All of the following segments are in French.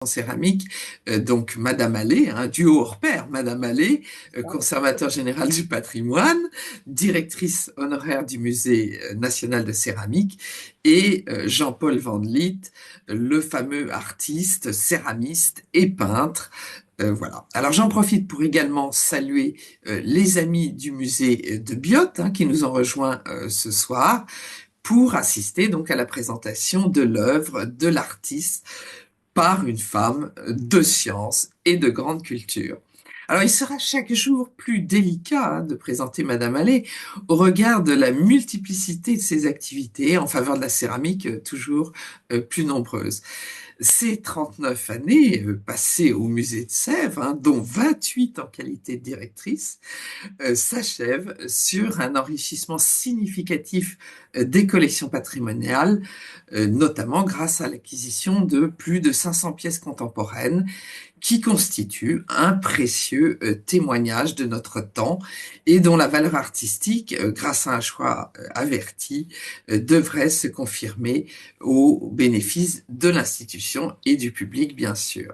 en céramique, donc Madame Allais, duo hors pair, Madame Allais, conservateur général du patrimoine, directrice honoraire du Musée national de céramique, et Jean-Paul Van Lith, le fameux artiste, céramiste et peintre. Voilà. Alors j'en profite pour également saluer les amis du musée de Biot qui nous ont rejoints ce soir pour assister donc à la présentation de l'œuvre de l'artiste par une femme de science et de grande culture. Alors, il sera chaque jour plus délicat de présenter Madame Allais au regard de la multiplicité de ses activités en faveur de la céramique, toujours plus nombreuses. Ces 39 années passées au musée de Sèvres, dont 28 en qualité de directrice, s'achèvent sur un enrichissement significatif des collections patrimoniales, notamment grâce à l'acquisition de plus de 500 pièces contemporaines qui constituent un précieux témoignage de notre temps et dont la valeur artistique, grâce à un choix averti, devrait se confirmer au bénéfice de l'institution et du public, bien sûr.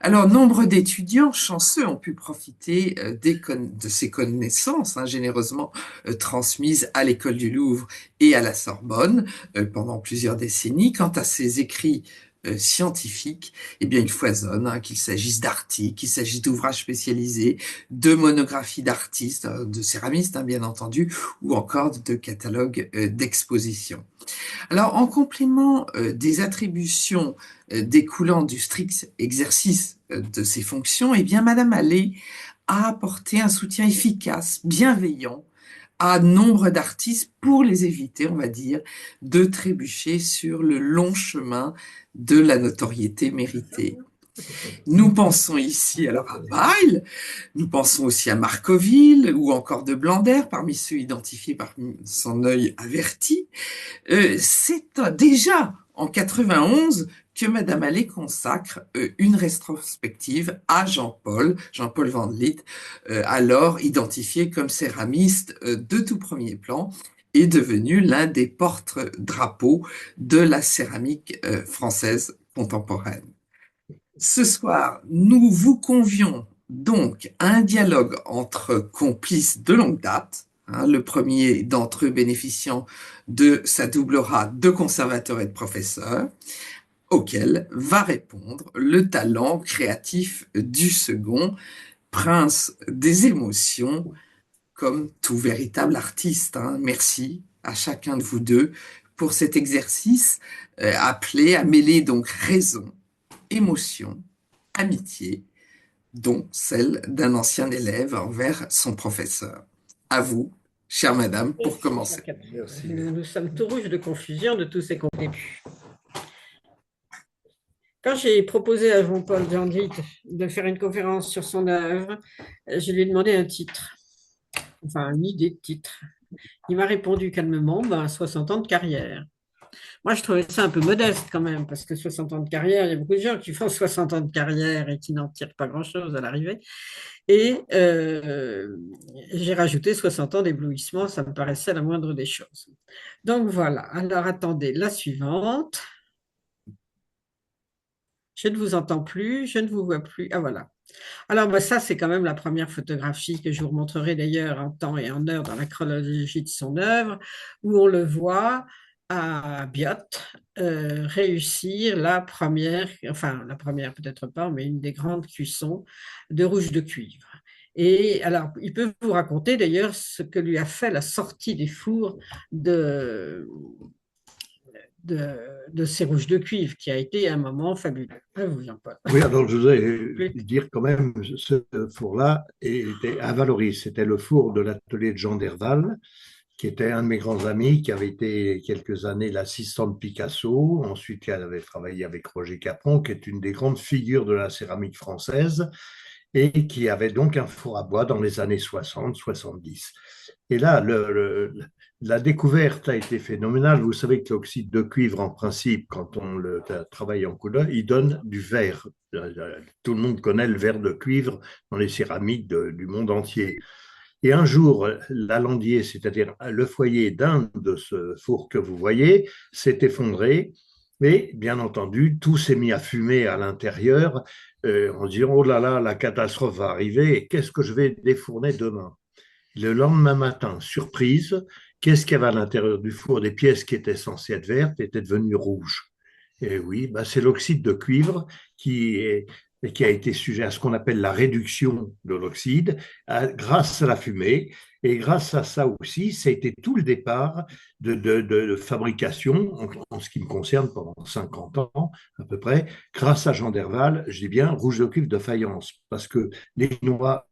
Alors, nombre d'étudiants chanceux ont pu profiter de ces connaissances généreusement transmises à l'École du Louvre et à la Sorbonne pendant plusieurs décennies. Quant à ces écrits scientifiques, eh bien, ils foisonnent, qu'il s'agisse d'articles, qu'il s'agisse d'ouvrages spécialisés, de monographies d'artistes, de céramistes, bien entendu, ou encore de catalogues d'expositions. Alors, en complément des attributions découlant du strict exercice de ses fonctions, eh bien, Madame Allais a apporté un soutien efficace, bienveillant, à nombre d'artistes pour les éviter, on va dire, de trébucher sur le long chemin de la notoriété méritée. Nous pensons ici alors à Bail, nous pensons aussi à Marcoville ou encore de Blander, parmi ceux identifiés par son œil averti. C'est déjà en 91 que Madame Allais consacre une rétrospective à Jean-Paul Van Lith, alors identifié comme céramiste de tout premier plan et devenu l'un des porte-drapeaux de la céramique française contemporaine. Ce soir, nous vous convions donc à un dialogue entre complices de longue date, le premier d'entre eux bénéficiant de sa double aura de conservateur et de professeur, auquel va répondre le talent créatif du second, prince des émotions, comme tout véritable artiste. Merci à chacun de vous deux pour cet exercice appelé à mêler donc raison, émotion, amitié, dont celle d'un ancien élève envers son professeur. À vous, chère madame, pour commencer. Nous sommes tout rouges de confusion de tous ces débuts. Quand j'ai proposé à Jean-Paul Jean-Lith de faire une conférence sur son œuvre, je lui ai demandé un titre, enfin une idée de titre. Il m'a répondu calmement, 60 ans de carrière. Moi, je trouvais ça un peu modeste quand même, parce que 60 ans de carrière, il y a beaucoup de gens qui font 60 ans de carrière et qui n'en tirent pas grand-chose à l'arrivée. Et j'ai rajouté 60 ans d'éblouissement, ça me paraissait la moindre des choses. Donc voilà, alors attendez, la suivante. Je ne vous entends plus, je ne vous vois plus. Ah voilà. Alors ça, c'est quand même la première photographie que je vous montrerai d'ailleurs en temps et en heure dans la chronologie de son œuvre, où on le voit à Biot réussir la première peut-être pas, mais une des grandes cuissons de rouge de cuivre. Et alors, il peut vous raconter d'ailleurs ce que lui a fait la sortie des fours de ces rouges de cuivre, qui a été un moment fabuleux. À vous, Jean-Paul. Oui, alors je voudrais dire quand même, ce four-là était à Valoris. C'était le four de l'atelier de Jean Derval, qui était un de mes grands amis, qui avait été quelques années l'assistant de Picasso. Ensuite, il avait travaillé avec Roger Capron, qui est une des grandes figures de la céramique française, et qui avait donc un four à bois dans les années 60-70. Et là, la découverte a été phénoménale. Vous savez que l'oxyde de cuivre, en principe, quand on le travaille en couleur, il donne du verre. Tout le monde connaît le verre de cuivre dans les céramiques du monde entier. Et un jour, l'alandier, c'est-à-dire le foyer d'un de ce four que vous voyez, s'est effondré. Mais bien entendu, tout s'est mis à fumer à l'intérieur en disant, oh là là, la catastrophe va arriver, qu'est-ce que je vais défourner demain? Le lendemain matin, surprise, qu'est-ce qu'il y avait à l'intérieur du four? Des pièces qui étaient censées être vertes étaient devenues rouges. Et oui, bah c'est l'oxyde de cuivre qui est, qui a été sujet à ce qu'on appelle la réduction de l'oxyde grâce à la fumée. Et grâce à ça aussi, ça a été tout le départ de fabrication, en ce qui me concerne, pendant 50 ans à peu près, grâce à Jean Derval, je dis bien rouge de cuivre de faïence, parce que les Chinois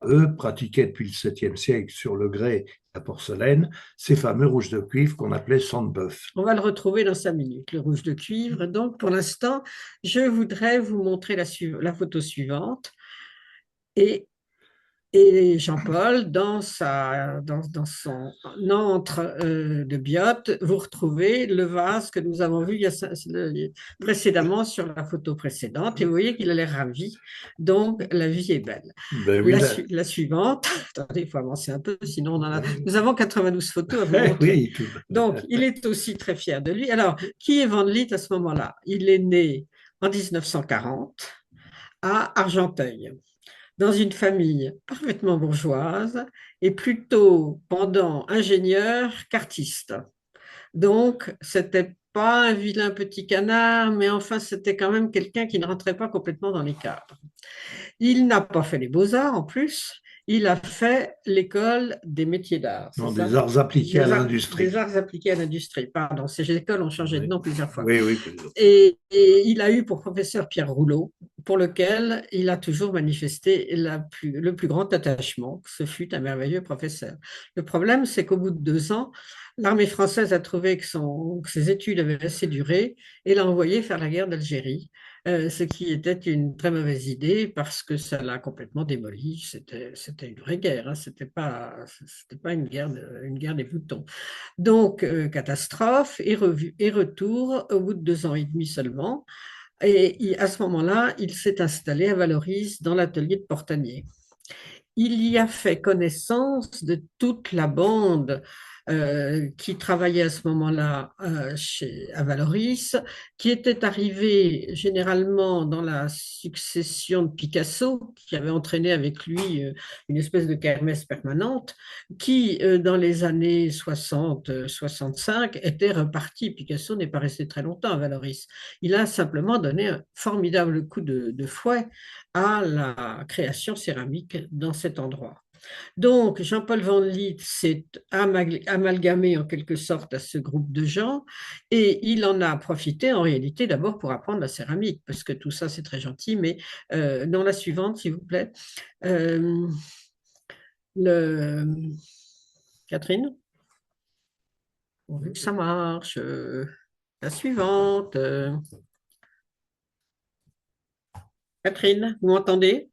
eux, pratiquaient depuis le 7e siècle sur le grès, la porcelaine, ces fameux rouges de cuivre qu'on appelait sang de bœuf. On va le retrouver dans 5 minutes, le rouge de cuivre. Donc, pour l'instant, je voudrais vous montrer la photo suivante. Et Et Jean-Paul, dans son antre de biote, vous retrouvez le vase que nous avons vu précédemment sur la photo précédente. Et vous voyez qu'il a l'air ravi. Donc, la vie est belle. Ben oui, La suivante, attendez, il faut avancer un peu, sinon nous avons 92 photos à vous montrer. oui, Donc, il est aussi très fier de lui. Alors, qui est Van Lith à ce moment-là? Il est né en 1940 à Argenteuil, dans une famille parfaitement bourgeoise et plutôt pendant ingénieur qu'artiste. Donc, c'était pas un vilain petit canard, mais enfin, c'était quand même quelqu'un qui ne rentrait pas complètement dans les cadres. Il n'a pas fait les beaux-arts en plus, il a fait l'école des métiers d'art. Non, des arts appliqués à l'industrie. Des arts appliqués à l'industrie, pardon. Ces écoles ont changé de nom plusieurs fois. Oui, oui. Et il a eu pour professeur Pierre Rouleau, pour lequel il a toujours manifesté le plus grand attachement. Ce fut un merveilleux professeur. Le problème, c'est qu'au bout de 2 ans, l'armée française a trouvé que ses études avaient assez duré et l'a envoyé faire la guerre d'Algérie, ce qui était une très mauvaise idée parce que ça l'a complètement démoli. C'était une vraie guerre, hein. C'était pas une guerre des boutons. Donc, catastrophe et retour au bout de 2 ans et demi seulement. Et à ce moment-là, il s'est installé à Valoris dans l'atelier de Portanier. Il y a fait connaissance de toute la bande qui travaillait à ce moment-là à Valoris, qui était arrivée généralement dans la succession de Picasso, qui avait entraîné avec lui une espèce de kermesse permanente, qui dans les années 60-65 était reparti. Picasso n'est pas resté très longtemps à Valoris. Il a simplement donné un formidable coup de fouet à la création céramique dans cet endroit. Donc, Jean-Paul Van Lith s'est amalgamé en quelque sorte à ce groupe de gens et il en a profité en réalité d'abord pour apprendre la céramique, parce que tout ça c'est très gentil, mais dans la suivante, s'il vous plaît. Euh, le... Catherine, pourvu que ça marche. La suivante. Catherine, vous m'entendez?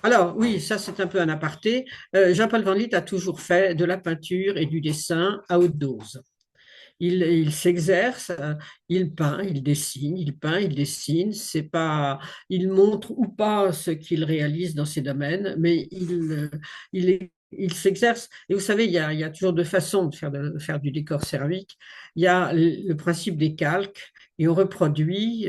Alors oui, ça c'est un peu un aparté. Jean-Paul Van Lith a toujours fait de la peinture et du dessin à haute dose. Il s'exerce, il peint, il dessine, il peint, il dessine. C'est pas, il montre ou pas ce qu'il réalise dans ces domaines, mais il s'exerce. Et vous savez, il y a toujours deux façons de faire du décor céramique. Il y a le principe des calques et on reproduit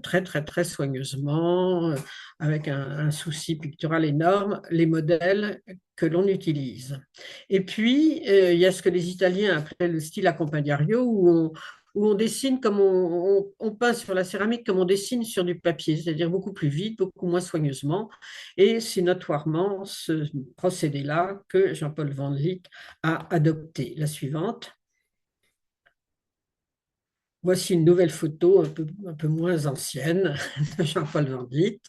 très, très, très soigneusement, avec un souci pictural énorme, les modèles que l'on utilise. Et puis, il y a ce que les Italiens appellent le style accompagnario, où on dessine comme on peint sur la céramique comme on dessine sur du papier, c'est-à-dire beaucoup plus vite, beaucoup moins soigneusement. Et c'est notoirement ce procédé-là que Jean-Paul Van Lith a adopté. La suivante. Voici une nouvelle photo un peu moins ancienne de Jean-Paul Van Lith.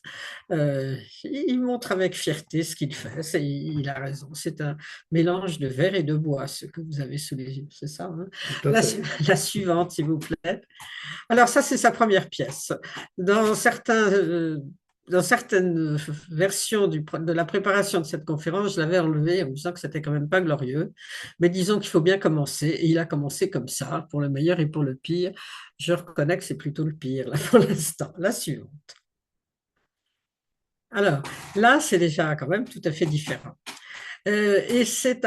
Il montre avec fierté ce qu'il fait. Il a raison. C'est un mélange de verre et de bois, ce que vous avez sous les yeux. C'est ça, hein? La suivante, s'il vous plaît. Alors ça, c'est sa première pièce. Dans certaines versions de la préparation de cette conférence, je l'avais enlevé en me disant que c'était quand même pas glorieux. Mais disons qu'il faut bien commencer. Et il a commencé comme ça, pour le meilleur et pour le pire. Je reconnais que c'est plutôt le pire, là, pour l'instant. La suivante. Alors, là, c'est déjà quand même tout à fait différent. Et c'est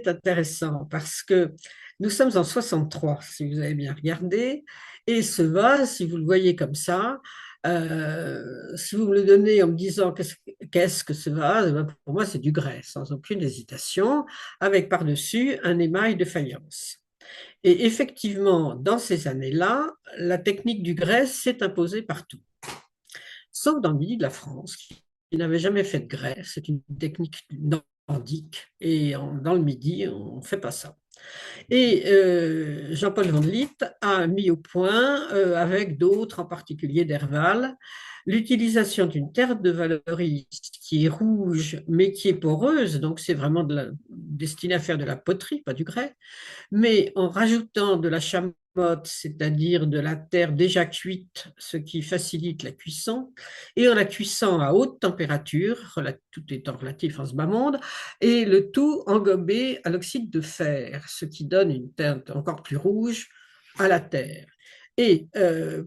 intéressant parce que Nous sommes en 63, si vous avez bien regardé, et ce vase, si vous le voyez comme ça, si vous me le donnez en me disant qu'est-ce que ce vase, ben, pour moi c'est du grès, sans aucune hésitation, avec par-dessus un émail de faïence. Et effectivement, dans ces années-là, la technique du grès s'est imposée partout, sauf dans le midi de la France, qui n'avait jamais fait de grès. C'est une technique nordique, et dans le midi, on ne fait pas ça. Et Jean-Paul Van Lith a mis au point, avec d'autres, en particulier Derval, l'utilisation d'une terre de Valoris qui est rouge, mais qui est poreuse, donc c'est vraiment destiné à faire de la poterie, pas du grès, mais en rajoutant de la chamotte, c'est-à-dire de la terre déjà cuite, ce qui facilite la cuisson, et en la cuisant à haute température, tout étant relatif en ce bas monde, et le tout engobé à l'oxyde de fer, ce qui donne une teinte encore plus rouge à la terre. Et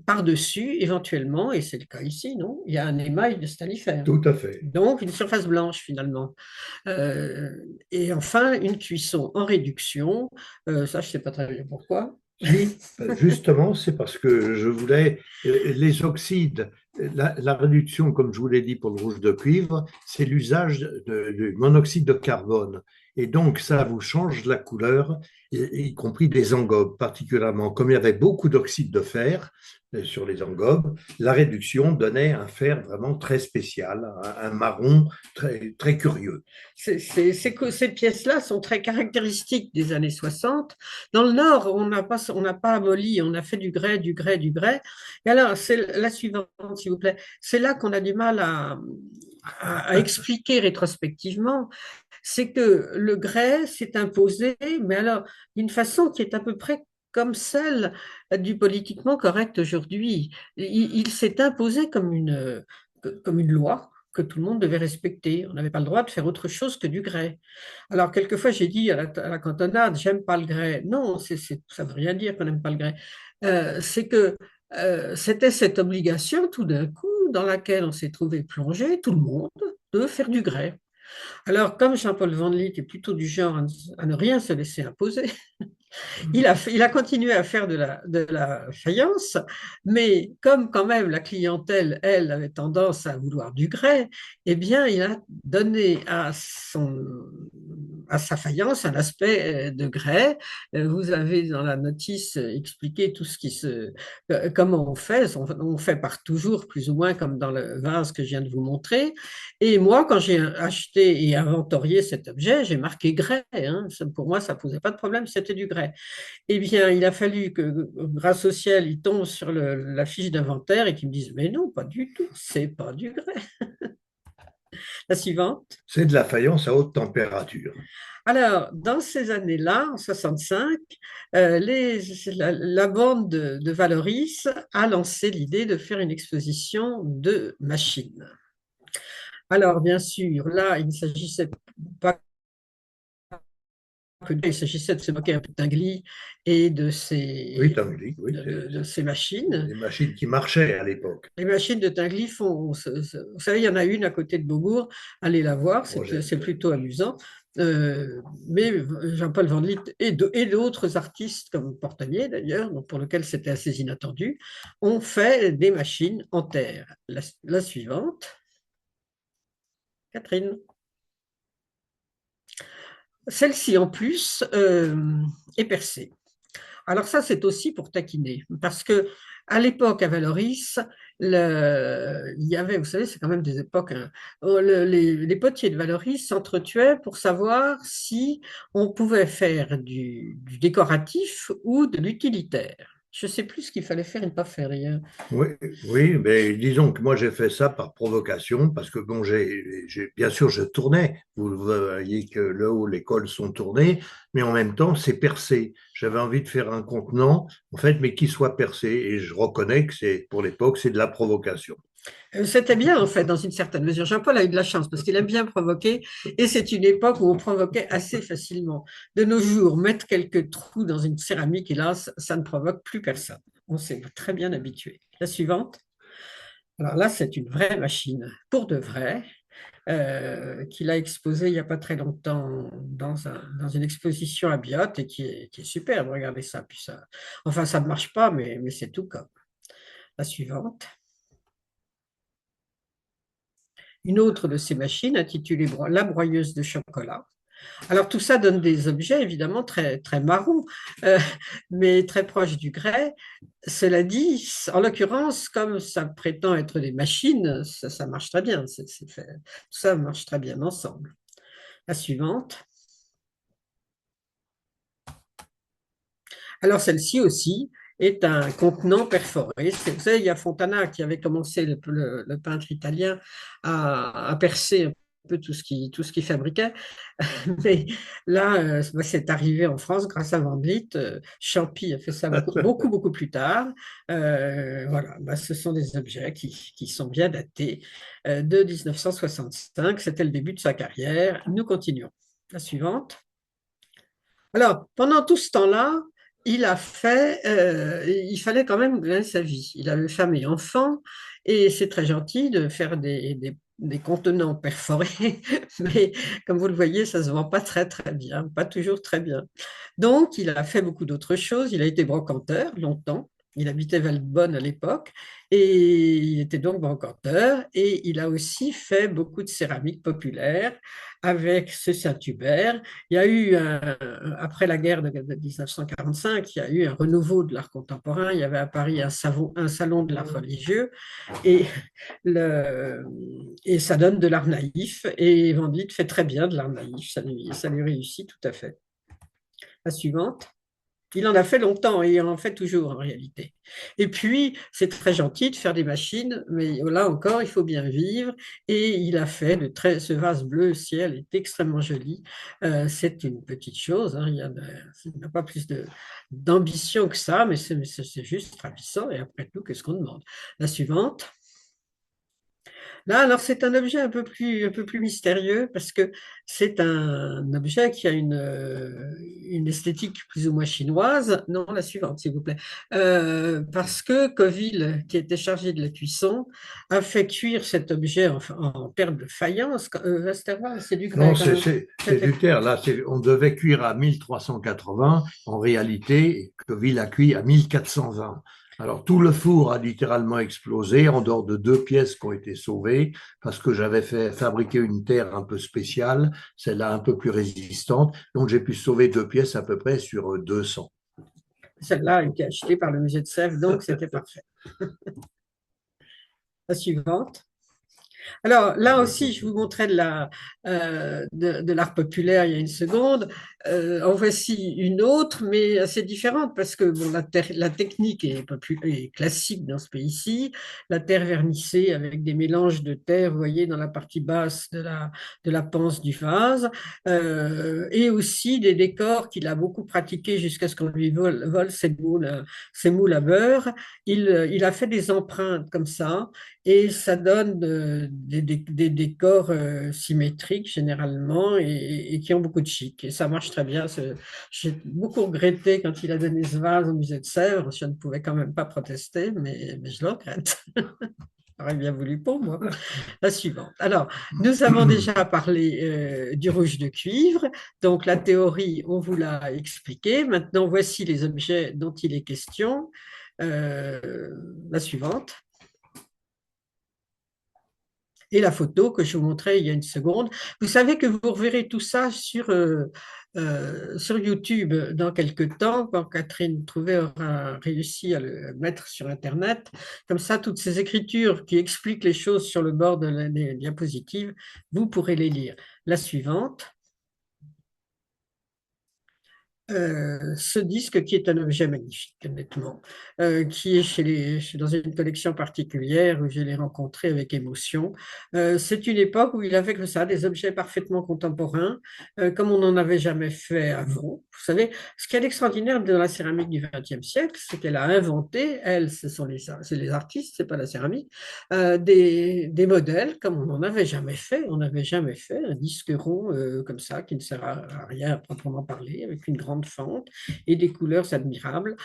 par-dessus, éventuellement, et c'est le cas ici, non, il y a un émail de stannifère. Tout à fait. Donc, une surface blanche, finalement. Et enfin, une cuisson en réduction. Ça, je ne sais pas très bien pourquoi. Si, justement, c'est parce que je voulais les oxydes, la réduction, comme je vous l'ai dit pour le rouge de cuivre, c'est l'usage du monoxyde de carbone. Et donc, ça vous change la couleur, y compris des engobes, particulièrement. Comme il y avait beaucoup d'oxyde de fer sur les engobes, la réduction donnait un fer vraiment très spécial, un marron très, très curieux. Ces pièces-là sont très caractéristiques des années 60. Dans le Nord, on n'a pas amolli, on a fait du grès, du grès, du grès. Et alors, c'est la suivante, s'il vous plaît. C'est là qu'on a du mal à expliquer rétrospectivement. C'est que le grès s'est imposé, mais alors d'une façon qui est à peu près comme celle du politiquement correct aujourd'hui. Il s'est imposé comme une loi que tout le monde devait respecter. On n'avait pas le droit de faire autre chose que du grès. Alors, quelquefois, j'ai dit à la cantonade, j'aime pas le grès. Non, ça ne veut rien dire qu'on n'aime pas le grès. C'est que c'était cette obligation, tout d'un coup, dans laquelle on s'est trouvé plongé, tout le monde, de faire du grès. Alors, comme Jean-Paul Van Lith est plutôt du genre à ne rien se laisser imposer, il a continué à faire de la faïence, mais comme quand même la clientèle, elle, avait tendance à vouloir du grès, eh bien, il a donné à sa faïence un aspect de grès. Vous avez dans la notice expliqué tout ce comment on fait. On fait par toujours, plus ou moins, comme dans le vase que je viens de vous montrer. Et moi, quand j'ai acheté et inventorié cet objet, j'ai marqué grès. Hein. Pour moi, ça ne posait pas de problème, c'était du grès. Eh bien, il a fallu que, grâce au ciel, il tombe sur la fiche d'inventaire et qu'il me dise, mais non, pas du tout, c'est pas du grès. La suivante. C'est de la faïence à haute température. Alors, dans ces années-là, en 65, la bande de Valoris a lancé l'idée de faire une exposition de machines. Alors, bien sûr, là, il ne s'agissait pas il s'agissait de se moquer un peu de Tinguely et de Oui, Tinguely, oui, de ses machines. des machines qui marchaient à l'époque. Les machines de Tinguely font, vous savez, il y en a une à côté de Beaubourg, allez la voir, c'est plutôt amusant. Mais Jean-Paul Van Lith et d'autres artistes comme Portanier d'ailleurs, pour lesquels c'était assez inattendu, ont fait des machines en terre. La suivante, Catherine. Celle-ci, en plus, est percée. Alors ça, c'est aussi pour taquiner, parce que à l'époque, à Valoris, il y avait, vous savez, c'est quand même des époques, hein, les potiers de Valoris s'entretuaient pour savoir si on pouvait faire du décoratif ou de l'utilitaire. Je ne sais plus ce qu'il fallait faire et ne pas faire d'ailleurs. Oui, oui, mais disons que moi j'ai fait ça par provocation parce que bon, bien sûr je tournais. Vous voyez que là haut les cols sont tournés, mais en même temps c'est percé. J'avais envie de faire un contenant en fait, mais qui soit percé. Et je reconnais que c'est pour l'époque c'est de la provocation. C'était bien, en fait, dans une certaine mesure. Jean-Paul a eu de la chance parce qu'il aime bien provoquer et c'est une époque où on provoquait assez facilement. De nos jours, mettre quelques trous dans une céramique, hélas, ça ne provoque plus personne. On s'est très bien habitué. La suivante. Alors là, c'est une vraie machine, pour de vrai. qu'il a exposé il n'y a pas très longtemps dans une exposition à Biot et qui est superbe. Regardez ça. Puis ça, enfin, ça ne marche pas, mais c'est tout comme. La suivante. Une autre de ces machines intitulée La broyeuse de chocolat. Alors tout ça donne des objets évidemment très, très marrons, euh, mais très proches du grès. Cela dit, en l'occurrence, comme ça prétend être des machines, ça marche très bien. Tout ça marche très bien ensemble. La suivante. Alors celle-ci aussi est un contenant perforé. Vous savez, il y a Fontana qui avait commencé, le peintre italien, à percer un peu tout ce qu'il fabriquait. Mais là, c'est arrivé en France grâce à Van Vliet. Champy a fait ça beaucoup, beaucoup plus tard. Voilà, ce sont des objets qui sont bien datés de 1965. C'était le début de sa carrière. Nous continuons. La suivante. Alors, pendant tout ce temps-là, il fallait quand même gagner sa vie. Il avait femme et enfant, et c'est très gentil de faire des contenants perforés, mais comme vous le voyez, ça se vend pas très très bien, pas toujours très bien. Donc, il a fait beaucoup d'autres choses. Il a été brocanteur longtemps. Il habitait Valbonne à l'époque et il était donc brocanteur et il a aussi fait beaucoup de céramique populaire avec ce Saint-Hubert. Il y a eu, après la guerre de 1945, il y a eu un renouveau de l'art contemporain. Il y avait à Paris un salon de l'art religieux et, et ça donne de l'art naïf. Et Van Dyck fait très bien de l'art naïf. Ça lui réussit tout à fait. La suivante. Il en a fait longtemps et il en fait toujours en réalité. Et puis, c'est très gentil de faire des machines, mais là encore, il faut bien vivre. Et il a fait ce vase bleu ciel est extrêmement joli. C'est une petite chose, hein, il n'a pas plus d'ambition que ça, mais c'est juste ravissant. Et après tout, qu'est-ce qu'on demande? La suivante. Là, alors c'est un objet un peu plus mystérieux parce que c'est un objet qui a une esthétique plus ou moins chinoise. Non, la suivante, s'il vous plaît. Parce que Coville, qui était chargé de la cuisson, a fait cuire cet objet en terre de faïence. Westerwald, c'est du grec. Non, c'est du terre. Là, on devait cuire à 1380. En réalité, Coville a cuit à 1420. Alors, tout le four a littéralement explosé, en dehors de deux pièces qui ont été sauvées, parce que j'avais fait fabriquer une terre un peu spéciale, celle-là un peu plus résistante. Donc, j'ai pu sauver deux pièces à peu près sur 200. Celle-là a été achetée par le musée de Sèvres, donc c'était parfait. La suivante. Alors là aussi, je vous montrais de l'art populaire il y a une seconde. En voici une autre, mais assez différente parce que bon, la technique est classique dans ce pays-ci. La terre vernissée avec des mélanges de terre, vous voyez, dans la partie basse de la panse du vase, et aussi des décors qu'il a beaucoup pratiqués jusqu'à ce qu'on lui vole ses moules à beurre. Il a fait des empreintes comme ça et ça donne des décors symétriques généralement et qui ont beaucoup de chic. Et ça marche très bien. J'ai beaucoup regretté quand il a donné ce vase au musée de Sèvres. Je ne pouvais quand même pas protester, mais je le regrette. J'aurais bien voulu pour moi. La suivante. Alors, nous avons déjà parlé du rouge de cuivre. Donc, la théorie, on vous l'a expliqué. Maintenant, voici les objets dont il est question. La suivante. Et la photo que je vous montrais il y a une seconde. Vous savez que vous reverrez tout ça sur YouTube dans quelques temps, quand Catherine Trouvé aura réussi à le mettre sur Internet. Comme ça, toutes ces écritures qui expliquent les choses sur le bord des diapositives, vous pourrez les lire. La suivante. Ce disque qui est un objet magnifique, honnêtement, qui est dans une collection particulière où je l'ai rencontré avec émotion. C'est une époque où il avait que ça, des objets parfaitement contemporains, comme on n'en avait jamais fait avant. Vous savez, ce qui est extraordinaire dans la céramique du XXe siècle, c'est qu'elle a inventé, elle, c'est les artistes, c'est pas la céramique, des modèles comme on n'en avait jamais fait. On n'avait jamais fait un disque rond comme ça, qui ne sert à rien à proprement parler, avec une grande fente et des couleurs admirables.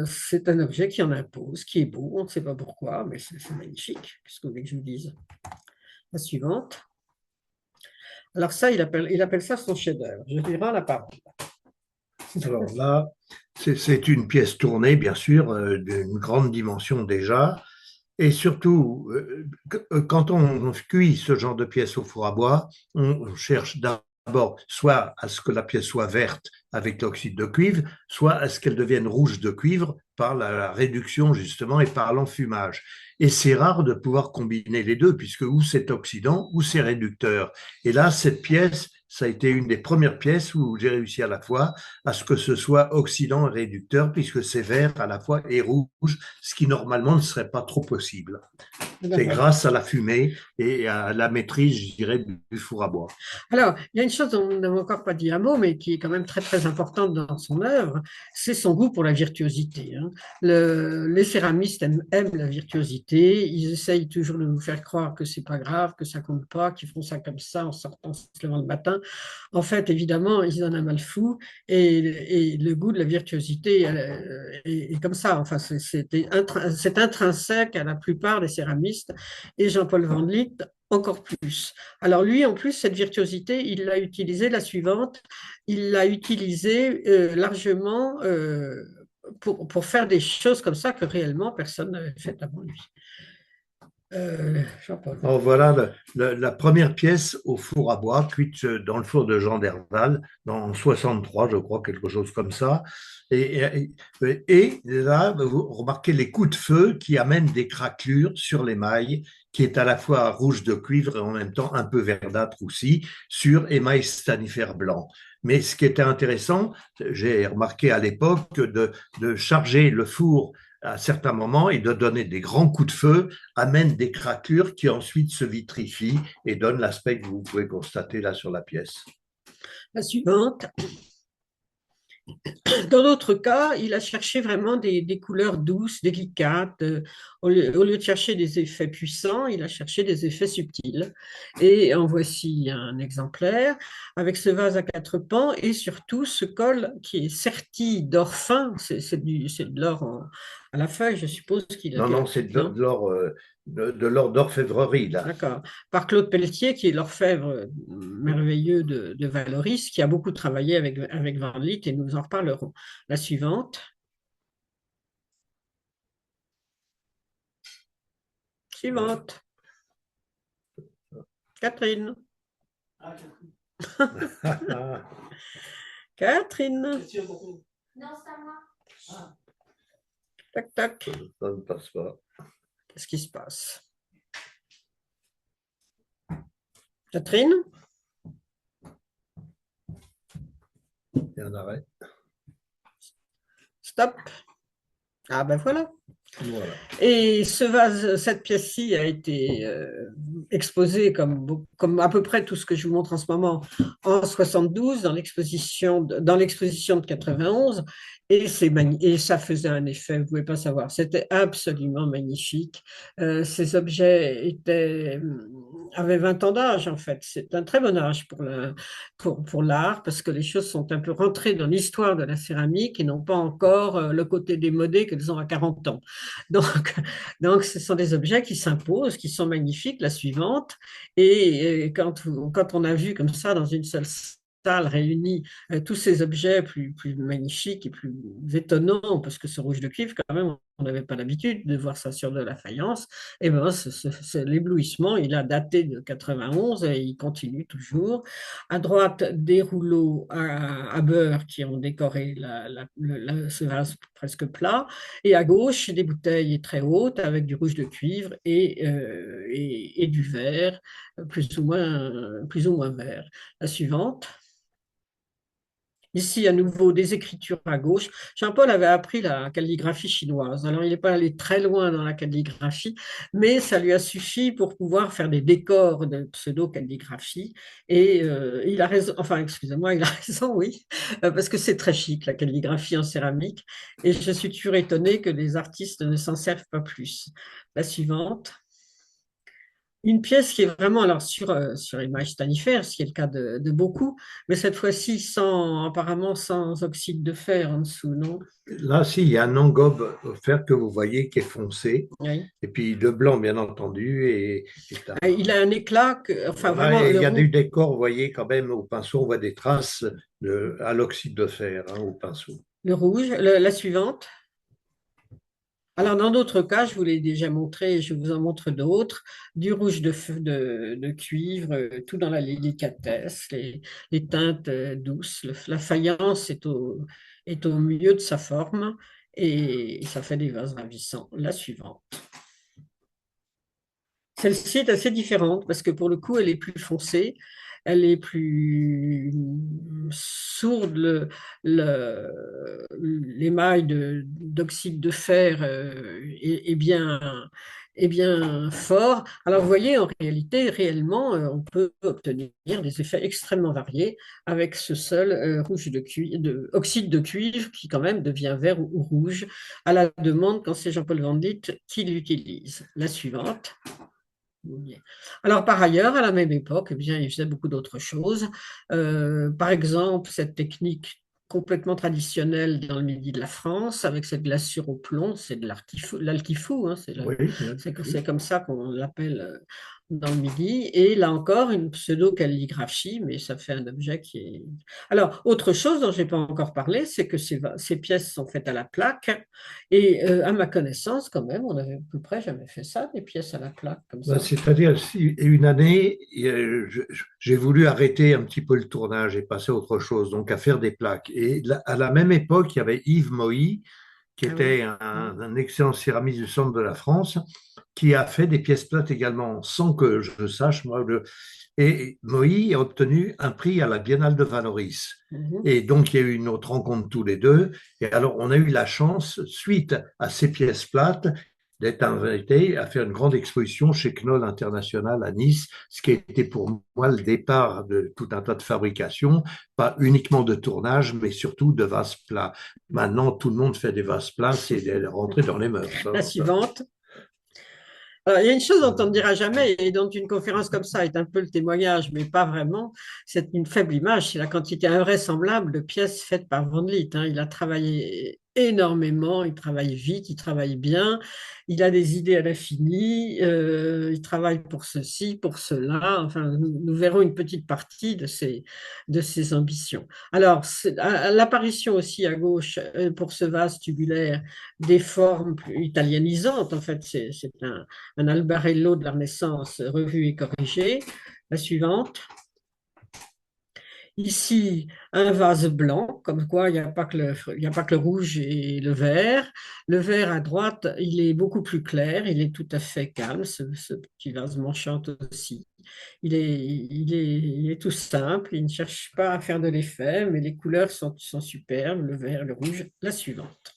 C'est un objet qui en impose, qui est beau, on ne sait pas pourquoi, mais c'est magnifique. Qu'est-ce que vous voulez que je vous dise? La suivante. Alors ça, il appelle ça son chef-d'œuvre. Je lui rends la parole. Alors là, c'est une pièce tournée, bien sûr, d'une grande dimension déjà. Et surtout, quand on cuit ce genre de pièce au four à bois, on cherche d'abord soit à ce que la pièce soit verte avec l'oxyde de cuivre, soit à ce qu'elle devienne rouge de cuivre par la réduction justement et par l'enfumage. Et c'est rare de pouvoir combiner les deux, puisque ou c'est oxydant ou c'est réducteur. Et là, cette pièce, ça a été une des premières pièces où j'ai réussi à la fois à ce que ce soit oxydant et réducteur, puisque c'est vert à la fois et rouge, ce qui normalement ne serait pas trop possible. C'est grâce à la fumée et à la maîtrise, je dirais, du four à bois. Alors, il y a une chose dont on n'a encore pas dit un mot, mais qui est quand même très très importante dans son œuvre, c'est son goût pour la virtuosité. Hein. Les céramistes aiment la virtuosité, ils essayent toujours de nous faire croire que c'est pas grave, que ça compte pas, qu'ils font ça comme ça en sortant, en se levant le matin. En fait, évidemment, ils en ont un mal fou et le goût de la virtuosité est comme ça. Enfin, c'est intrinsèque à la plupart des céramistes et Jean-Paul Van Lith encore plus. Alors lui, en plus, cette virtuosité, il l'a utilisée la suivante, il l'a utilisée largement pour faire des choses comme ça que réellement personne n'avait fait avant lui. Jean-Paul. Alors voilà la première pièce au four à bois, cuite dans le four de Jean Derval, dans 63, je crois, quelque chose comme ça. Et là, vous remarquez les coups de feu qui amènent des craquelures sur l'émail, qui est à la fois rouge de cuivre et en même temps un peu verdâtre aussi, sur émail stanifère blanc. Mais ce qui était intéressant, j'ai remarqué à l'époque de charger le four à certains moments et de donner des grands coups de feu amène des craquelures qui ensuite se vitrifient et donnent l'aspect que vous pouvez constater là sur la pièce. La suivante. Dans d'autres cas, il a cherché vraiment des couleurs douces, délicates. Au lieu de chercher des effets puissants, il a cherché des effets subtils. Et en voici un exemplaire avec ce vase à quatre pans et surtout ce col qui est serti d'or fin. C'est de l'or à la feuille, je suppose qu'il a. Non, c'est de l'or d'orfèvrerie, là. D'accord. Par Claude Pelletier, qui est l'orfèvre merveilleux de Valoris, qui a beaucoup travaillé avec Van Lith, et nous en reparlerons. La suivante. Suivante. Catherine. Catherine. Non, c'est à moi. Tac, tac. Ça ne passe pas. Qu'est-ce qui se passe? Catherine? Il y a un arrêt. Stop. Ah ben voilà. Voilà. Et ce vase, cette pièce-ci a été exposée comme à peu près tout ce que je vous montre en ce moment en 72 dans l'exposition de 91 et ça faisait un effet, vous ne pouvez pas savoir, c'était absolument magnifique. Ces objets avaient 20 ans d'âge en fait, c'est un très bon âge pour l'art parce que les choses sont un peu rentrées dans l'histoire de la céramique et n'ont pas encore le côté démodé qu'elles ont à 40 ans. Donc, ce sont des objets qui s'imposent, qui sont magnifiques. La suivante, et quand on a vu comme ça dans une seule salle réunie tous ces objets plus magnifiques et plus étonnants, parce que ce rouge de cuivre, quand même, on n'avait pas l'habitude de voir ça sur de la faïence, et ben, l'éblouissement, il a daté de 91 et il continue toujours. À droite, des rouleaux à beurre qui ont décoré ce vase presque plat, et à gauche, des bouteilles très hautes avec du rouge de cuivre et du vert, plus ou moins vert. La suivante. Ici, à nouveau, des écritures à gauche. Jean-Paul avait appris la calligraphie chinoise. Alors, il n'est pas allé très loin dans la calligraphie, mais ça lui a suffi pour pouvoir faire des décors de pseudo-calligraphie. Et il a raison, enfin, excusez-moi, il a raison, oui, parce que c'est très chic, la calligraphie en céramique. Et je suis toujours étonnée que les artistes ne s'en servent pas plus. La suivante. Une pièce qui est vraiment alors sur image stannifère, ce qui est le cas de beaucoup, mais cette fois-ci apparemment sans oxyde de fer en dessous, non? Là, si, il y a un engobe offert que vous voyez qui est foncé, Oui. et puis le blanc, bien entendu, Il a un éclat, enfin voilà, vraiment et il le y a roux, du décor, vous voyez quand même au pinceau, on voit des traces à l'oxyde de fer au pinceau. le rouge, la suivante. Alors, dans d'autres cas, je vous l'ai déjà montré, et je vous en montre d'autres, du rouge de cuivre, tout dans la délicatesse, les teintes douces. La faïence est au milieu de sa forme et ça fait des vases ravissants. La suivante. Celle-ci est assez différente parce que pour le coup, elle est plus foncée, elle est plus sourde. L'émail d'oxyde de fer est bien fort. Alors, vous voyez, en réalité, réellement, on peut obtenir des effets extrêmement variés avec ce seul rouge de cuivre, oxyde de cuivre qui, quand même, devient vert ou rouge à la demande quand c'est Jean-Paul Van Dyck qui l'utilise. La suivante. Alors, par ailleurs, à la même époque, eh bien, il faisait beaucoup d'autres choses. Par exemple, cette technique complètement traditionnelle dans le midi de la France, avec cette glaçure au plomb, c'est de l'altifou, hein, Oui, c'est comme ça qu'on l'appelle dans le midi. Et là encore, une pseudo-calligraphie, mais ça fait un objet qui est… Alors, autre chose dont je n'ai pas encore parlé, c'est que ces pièces sont faites à la plaque. Et à ma connaissance, quand même, on n'avait à peu près jamais fait ça, des pièces à la plaque comme ben, ça. c'est-à-dire, une année, j'ai voulu arrêter un petit peu le tournage et passer à autre chose, donc à faire des plaques. Et à la même époque, il y avait Yves Moïse, qui Ah oui. était un excellent céramiste du centre de la France, qui a fait des pièces plates également, sans que je sache, moi. Et Moïse a obtenu un prix à la Biennale de Valoris. Mhm. Et donc, il y a eu une autre rencontre tous les deux. Et alors, on a eu la chance, suite à ces pièces plates, d'être invité à faire une grande exposition chez Knoll International à Nice, ce qui a été pour moi le départ de tout un tas de fabrications, pas uniquement de tournage, mais surtout de vases plats. Maintenant, tout le monde fait des vases plats, c'est rentré dans les mœurs. La suivante. Alors, il y a une chose dont on ne dira jamais et dont une conférence comme ça est un peu le témoignage, mais pas vraiment, c'est une faible image, c'est la quantité invraisemblable de pièces faites par Van Lith, hein. Il a travaillé énormément, il travaille vite, il travaille bien, il a des idées à l'infini, il travaille pour ceci, pour cela, enfin, nous verrons une petite partie de ses ambitions. Alors, l'apparition aussi à gauche pour ce vase tubulaire des formes plus italianisantes, en fait, c'est un Albarello de la Renaissance revu et corrigé. La suivante. Ici, un vase blanc, comme quoi il n'y a pas que il n'y a pas que le rouge et le vert. Le vert à droite, il est beaucoup plus clair, il est tout à fait calme, ce petit vase m'enchante aussi. Il est tout simple, il ne cherche pas à faire de l'effet, mais les couleurs sont superbes, le vert, le rouge. La suivante.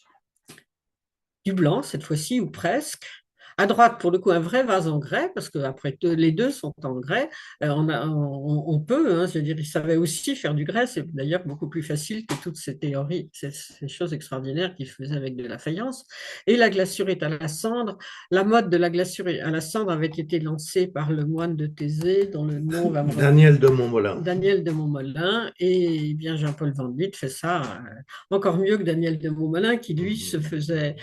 Du blanc cette fois-ci, ou presque. À droite, pour le coup, un vrai vase en grès, parce que après les deux sont en grès. On peut, hein, je veux dire, il savait aussi faire du grès. C'est d'ailleurs beaucoup plus facile que toutes ces théories, ces choses extraordinaires qu'il faisait avec de la faïence. Et la glaçure est à la cendre. La mode de la glaçure à la cendre avait été lancée par le moine de Thésée, dont le nom va me revenir. Daniel de Montmolin. Daniel de Montmolin. Et bien Jean-Paul Van Dyck fait ça encore mieux que Daniel de Montmolin, qui lui se faisait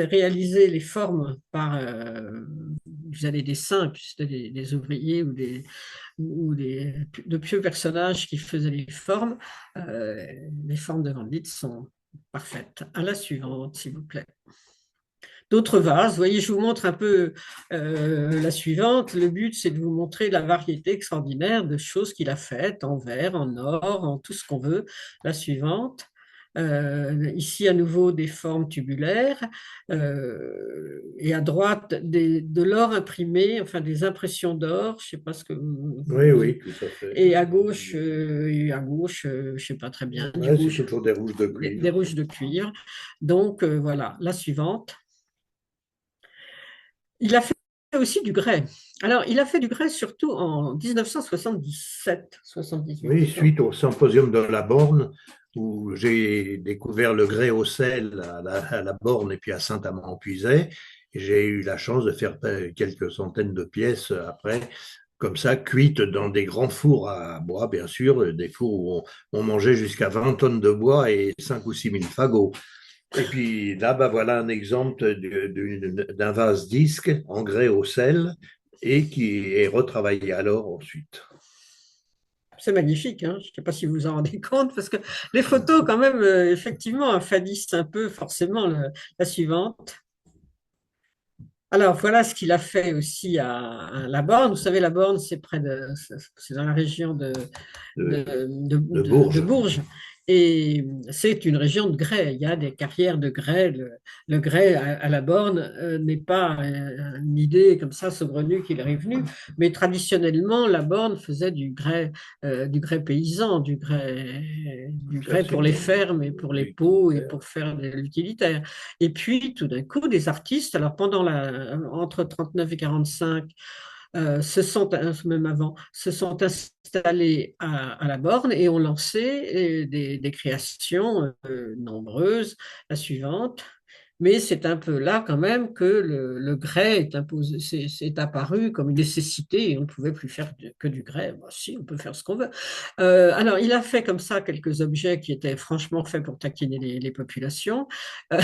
réaliser les formes par des saints, puis c'était des ouvriers de pieux personnages qui faisaient les formes de Van Dyck sont parfaites. À la suivante, s'il vous plaît. D'autres vases, vous voyez, je vous montre un peu la suivante. Le but, c'est de vous montrer la variété extraordinaire de choses qu'il a faites en verre, en or, en tout ce qu'on veut. La suivante. Ici, à nouveau, des formes tubulaires. Et à droite, de l'or imprimé, enfin des impressions d'or. Je ne sais pas ce que vous… Oui, oui, tout à fait. Et à gauche, je ne sais pas très bien, du Ouais, c'est rouge, toujours des rouges de cuivre. des rouges de cuivre. Donc, voilà, la suivante. Il a fait aussi du grès. Alors, il a fait du grès surtout en 1977-78. Oui, suite au symposium de la Borne, où j'ai découvert le grès au sel à la Borne et puis à Saint-Amand-Puisaye. Et j'ai eu la chance de faire quelques centaines de pièces après, comme ça, cuites dans des grands fours à bois, bien sûr, des fours où on mangeait jusqu'à 20 tonnes de bois et 5 ou 6 000 fagots. Et puis là, bah, voilà un exemple d'un vase disque en grès au sel et qui est retravaillé alors ensuite. C'est magnifique, hein. Je ne sais pas si vous vous en rendez compte, parce que les photos, quand même, effectivement, affadissent un peu forcément la suivante. Alors, voilà ce qu'il a fait aussi à La Borne. Vous savez, La Borne, c'est dans la région De, de de Bourges. Bourges. Et c'est une région de grès. Il y a des carrières de grès. Le grès à La Borne n'est pas une idée comme ça saugrenue qu'il est venu, mais traditionnellement, La Borne faisait du grès paysan, du grès pour les fermes et pour les pots et pour faire de l'utilitaire. Et puis, tout d'un coup, des artistes, alors entre 39 et 45, même avant, se sont installés à La Borne et ont lancé des créations nombreuses. La suivante. Mais c'est un peu là quand même que le grès c'est apparu comme une nécessité et on ne pouvait plus faire que du grès. Bon, si, on peut faire ce qu'on veut. Alors, il a fait comme ça quelques objets qui étaient franchement faits pour taquiner les populations. Euh,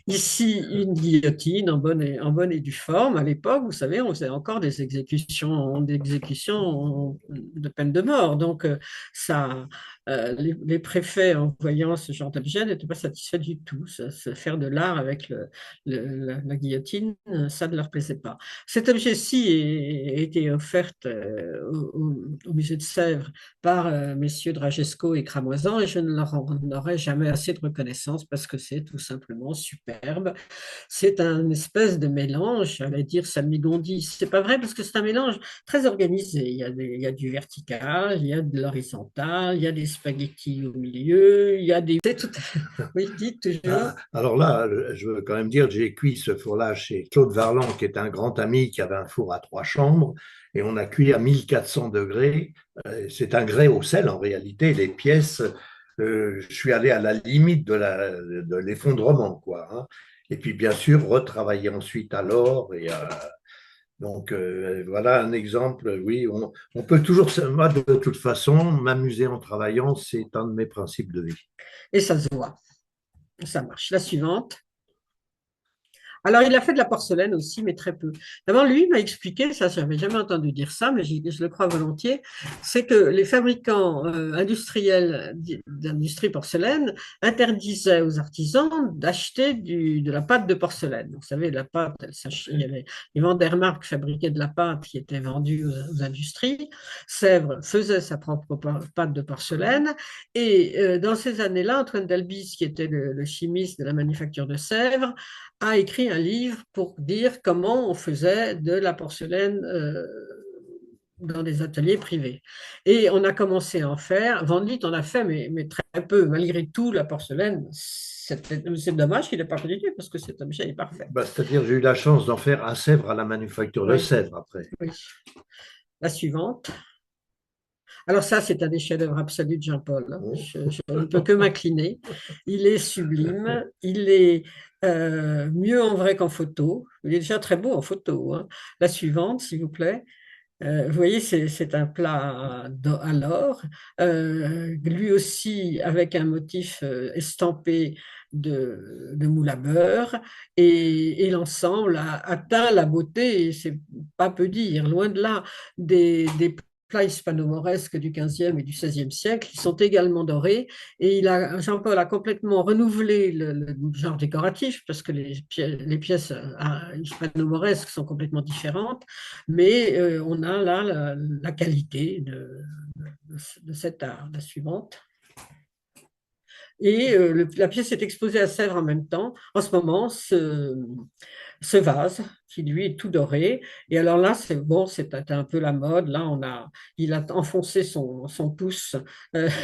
Ici, une guillotine en bonne et due forme. À l'époque, vous savez, on faisait encore des exécutions de peine de mort. Donc, les préfets, en voyant ce genre d'objet, n'étaient pas satisfaits du tout. Se faire de l'art avec la guillotine, ça ne leur plaisait pas. Cet objet-ci a été offert au musée de Sèvres par messieurs Dragesco et Cramoisan, et je ne leur en aurai jamais assez de reconnaissance parce que c'est tout simplement superbe. C'est un espèce de mélange, j'allais dire Salmigondi. C'est pas vrai parce que c'est un mélange très organisé. Il y a du vertical, il y a de l'horizontal, il y a des spaghettis au milieu, il y a des. C'est tout. Oui, dites toujours. Alors là, je veux quand même dire, j'ai cuit ce four-là chez Claude Varlan, qui est un grand ami qui avait un four à 3 chambres, et on a cuit à 1400 degrés. C'est un grès au sel en réalité. Les pièces, je suis allé à la limite de l'effondrement, quoi, hein. Et puis bien sûr, retravailler ensuite à l'or. Donc voilà un exemple. Oui, on peut toujours, moi de toute façon, m'amuser en travaillant, c'est un de mes principes de vie. Et ça se voit. Ça marche. La suivante. Alors, il a fait de la porcelaine aussi, mais très peu. D'abord, lui m'a expliqué, ça, je n'avais jamais entendu dire ça, mais je le crois volontiers, c'est que les fabricants industriels d'industrie porcelaine interdisaient aux artisans d'acheter de la pâte de porcelaine. Vous savez, la pâte, il y avait les Vandermark fabriquaient de la pâte qui était vendue aux industries. Sèvres faisait sa propre pâte de porcelaine. Et dans ces années-là, Antoine Delbis, qui était le chimiste de la manufacture de Sèvres, a écrit un livre pour dire comment on faisait de la porcelaine dans des ateliers privés. Et on a commencé à en faire. Van Lith en a fait, mais très peu. Malgré tout, la porcelaine, c'est dommage qu'il n'ait pas continué parce que cet objet est parfait. Bah, c'est-à-dire, j'ai eu la chance d'en faire à Sèvres, à la manufacture de Oui. Sèvres après. Oui. La suivante. Alors ça, c'est un des chefs-d'œuvre absolus de Jean-Paul, hein. Je ne peux que m'incliner. Il est sublime. Il est mieux en vrai qu'en photo. Il est déjà très beau en photo, hein. La suivante, s'il vous plaît. Vous voyez, c'est un plat à l'or, lui aussi avec un motif estampé de moule à beurre, et l'ensemble a atteint la beauté, et c'est pas peu dire, loin de là, des plats hispano-mauresques du XVe et du XVIe siècle, qui sont également dorés, et Jean-Paul a complètement renouvelé le genre décoratif, parce que les pièces hispano-mauresques sont complètement différentes, mais on a là la qualité de cet art. La suivante. Et la pièce est exposée à Sèvres en même temps. En ce moment, ce vase qui lui est tout doré. Et alors là, c'est bon, c'était un peu la mode. Là, il a enfoncé son pouce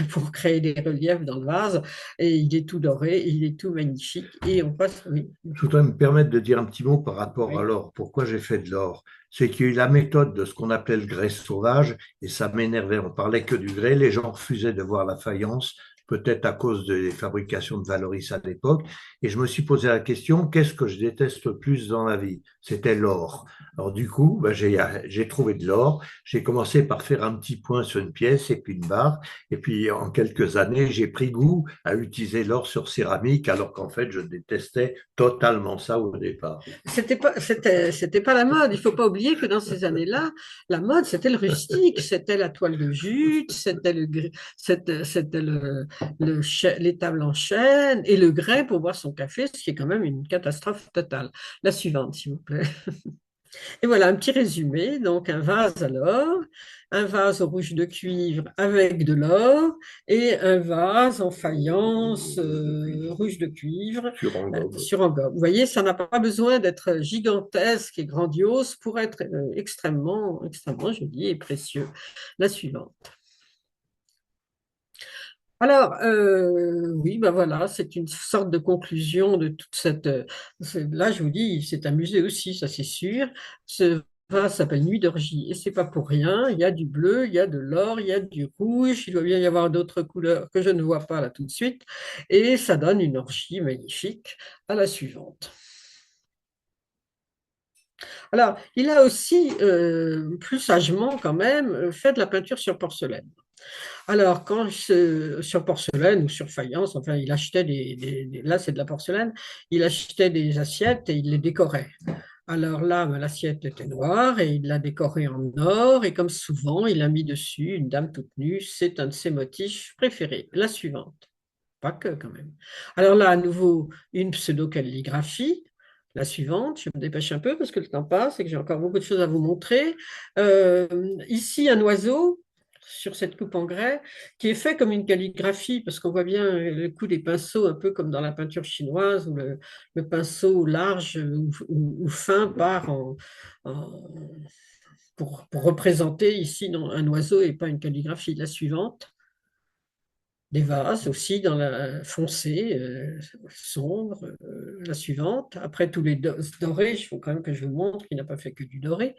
pour créer des reliefs dans le vase. Et il est tout doré, il est tout magnifique. Et on passe, oui. Je voudrais me permettre de dire un petit mot par rapport Oui. à l'or. Pourquoi j'ai fait de l'or? C'est qu'il y a eu la méthode de ce qu'on appelait le grès sauvage, et ça m'énervait. On parlait que du grès, les gens refusaient de voir la faïence. peut-être à cause des fabrications de Valoris à l'époque. Et je me suis posé la question, qu'est-ce que je déteste le plus dans la vie? C'était l'or. Alors du coup, ben, j'ai trouvé de l'or. J'ai commencé par faire un petit point sur une pièce et puis une barre. Et puis en quelques années, j'ai pris goût à utiliser l'or sur céramique, alors qu'en fait, je détestais totalement ça au départ. C'était pas la mode. Il faut pas oublier que dans ces années-là, la mode, c'était le rustique, c'était la toile de jute, c'était les tables en chêne et le grès pour boire son café, ce qui est quand même une catastrophe totale. La suivante, s'il vous plaît. Et voilà un petit résumé. Donc, un vase à l'or, un vase au rouge de cuivre avec de l'or et un vase en faïence rouge de cuivre Sur Angobe. sur engobe. Vous voyez, ça n'a pas besoin d'être gigantesque et grandiose pour être extrêmement, extrêmement joli et précieux. La suivante. Alors, oui, ben voilà, c'est une sorte de conclusion de toute cette. Là, je vous dis, c'est un musée aussi, ça c'est sûr. Ce vase s'appelle Nuit d'orgie et c'est pas pour rien. Il y a du bleu, il y a de l'or, il y a du rouge. Il doit bien y avoir d'autres couleurs que je ne vois pas là tout de suite. Et ça donne une orgie magnifique. À la suivante. Alors, il a aussi, plus sagement quand même, fait de la peinture sur porcelaine. Alors, sur porcelaine ou sur faïence, enfin, il achetait là, c'est de la porcelaine, il achetait des assiettes et il les décorait. Alors là, ben, l'assiette était noire et il l'a décorée en or et comme souvent, il a mis dessus une dame toute nue. C'est un de ses motifs préférés. La suivante. Pas que quand même. Alors là, à nouveau, une pseudo-calligraphie. La suivante, je me dépêche un peu parce que le temps passe et que j'ai encore beaucoup de choses à vous montrer. Ici, un oiseau sur cette coupe en grès qui est fait comme une calligraphie parce qu'on voit bien le coup des pinceaux, un peu comme dans la peinture chinoise où le pinceau large ou fin part pour représenter ici non, un oiseau et pas une calligraphie. La suivante. Des vases aussi dans la foncée, sombre, la suivante. Après tous les dorés, il faut quand même que je vous montre qu'il n'a pas fait que du doré.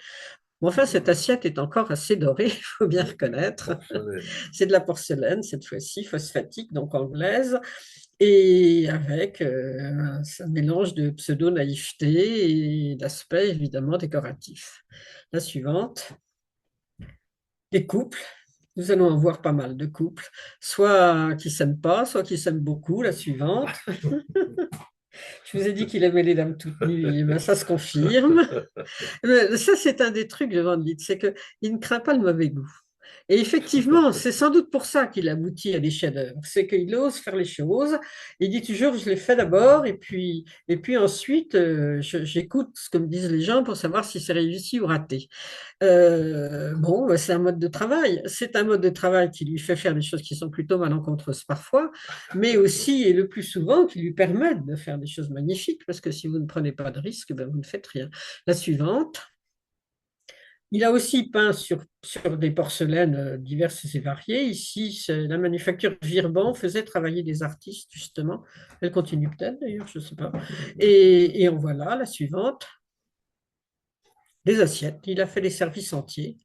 Mais enfin, cette assiette est encore assez dorée, il faut bien reconnaître. C'est de la porcelaine, cette fois-ci, phosphatique, donc anglaise, et avec un mélange de pseudo-naïveté et d'aspect évidemment décoratif. La suivante. Les couples. Nous allons en voir pas mal de couples, soit qui s'aiment pas, soit qui s'aiment beaucoup. La suivante. Je vous ai dit qu'il aimait les dames toutes nues, et ben ça se confirme. Ça, c'est un des trucs de Van Lith, c'est qu'il ne craint pas le mauvais goût. Et effectivement, c'est sans doute pour ça qu'il aboutit à des chefs-d'œuvre. C'est qu'il ose faire les choses. Il dit toujours, je les fais d'abord, et puis ensuite, j'écoute ce que me disent les gens pour savoir si c'est réussi ou raté. Bon, bah, c'est un mode de travail. C'est un mode de travail qui lui fait faire des choses qui sont plutôt malencontreuses parfois, mais aussi et le plus souvent qui lui permettent de faire des choses magnifiques, parce que si vous ne prenez pas de risques, ben, vous ne faites rien. La suivante. Il a aussi peint sur des porcelaines diverses et variées. Ici, la manufacture Virban faisait travailler des artistes, justement. Elle continue peut-être, d'ailleurs, je ne sais pas. Et en voilà, la suivante. Des assiettes. Il a fait des services entiers.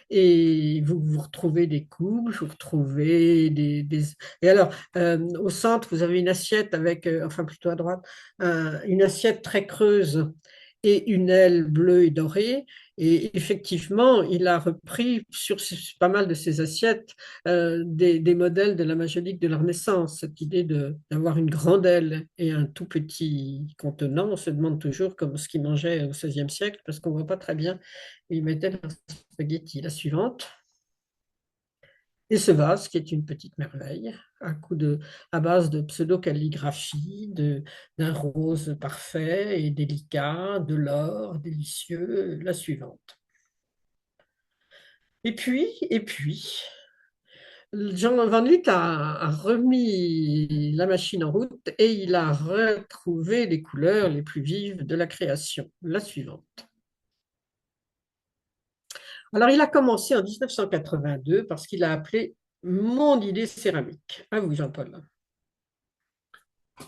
Et vous retrouvez des coupes, vous retrouvez Et alors, au centre, vous avez une assiette avec, enfin plutôt à droite, une assiette très creuse et une aile bleue et dorée. Et effectivement, il a repris pas mal de ses assiettes des modèles de la majolique de la Renaissance, cette idée d'avoir une grande aile et un tout petit contenant. On se demande toujours comme ce qu'il mangeait au XVIe siècle, parce qu'on ne voit pas très bien où il mettait le spaghetti. La suivante. Et ce vase, qui est une petite merveille, à base de pseudo-calligraphie, d'un rose parfait et délicat, de l'or délicieux, la suivante. Et puis, Jean Van Lith a remis la machine en route et il a retrouvé les couleurs les plus vives de la création. La suivante. Alors, il a commencé en 1982 parce qu'il a appelé Mon idée céramique. À vous, Jean-Paul.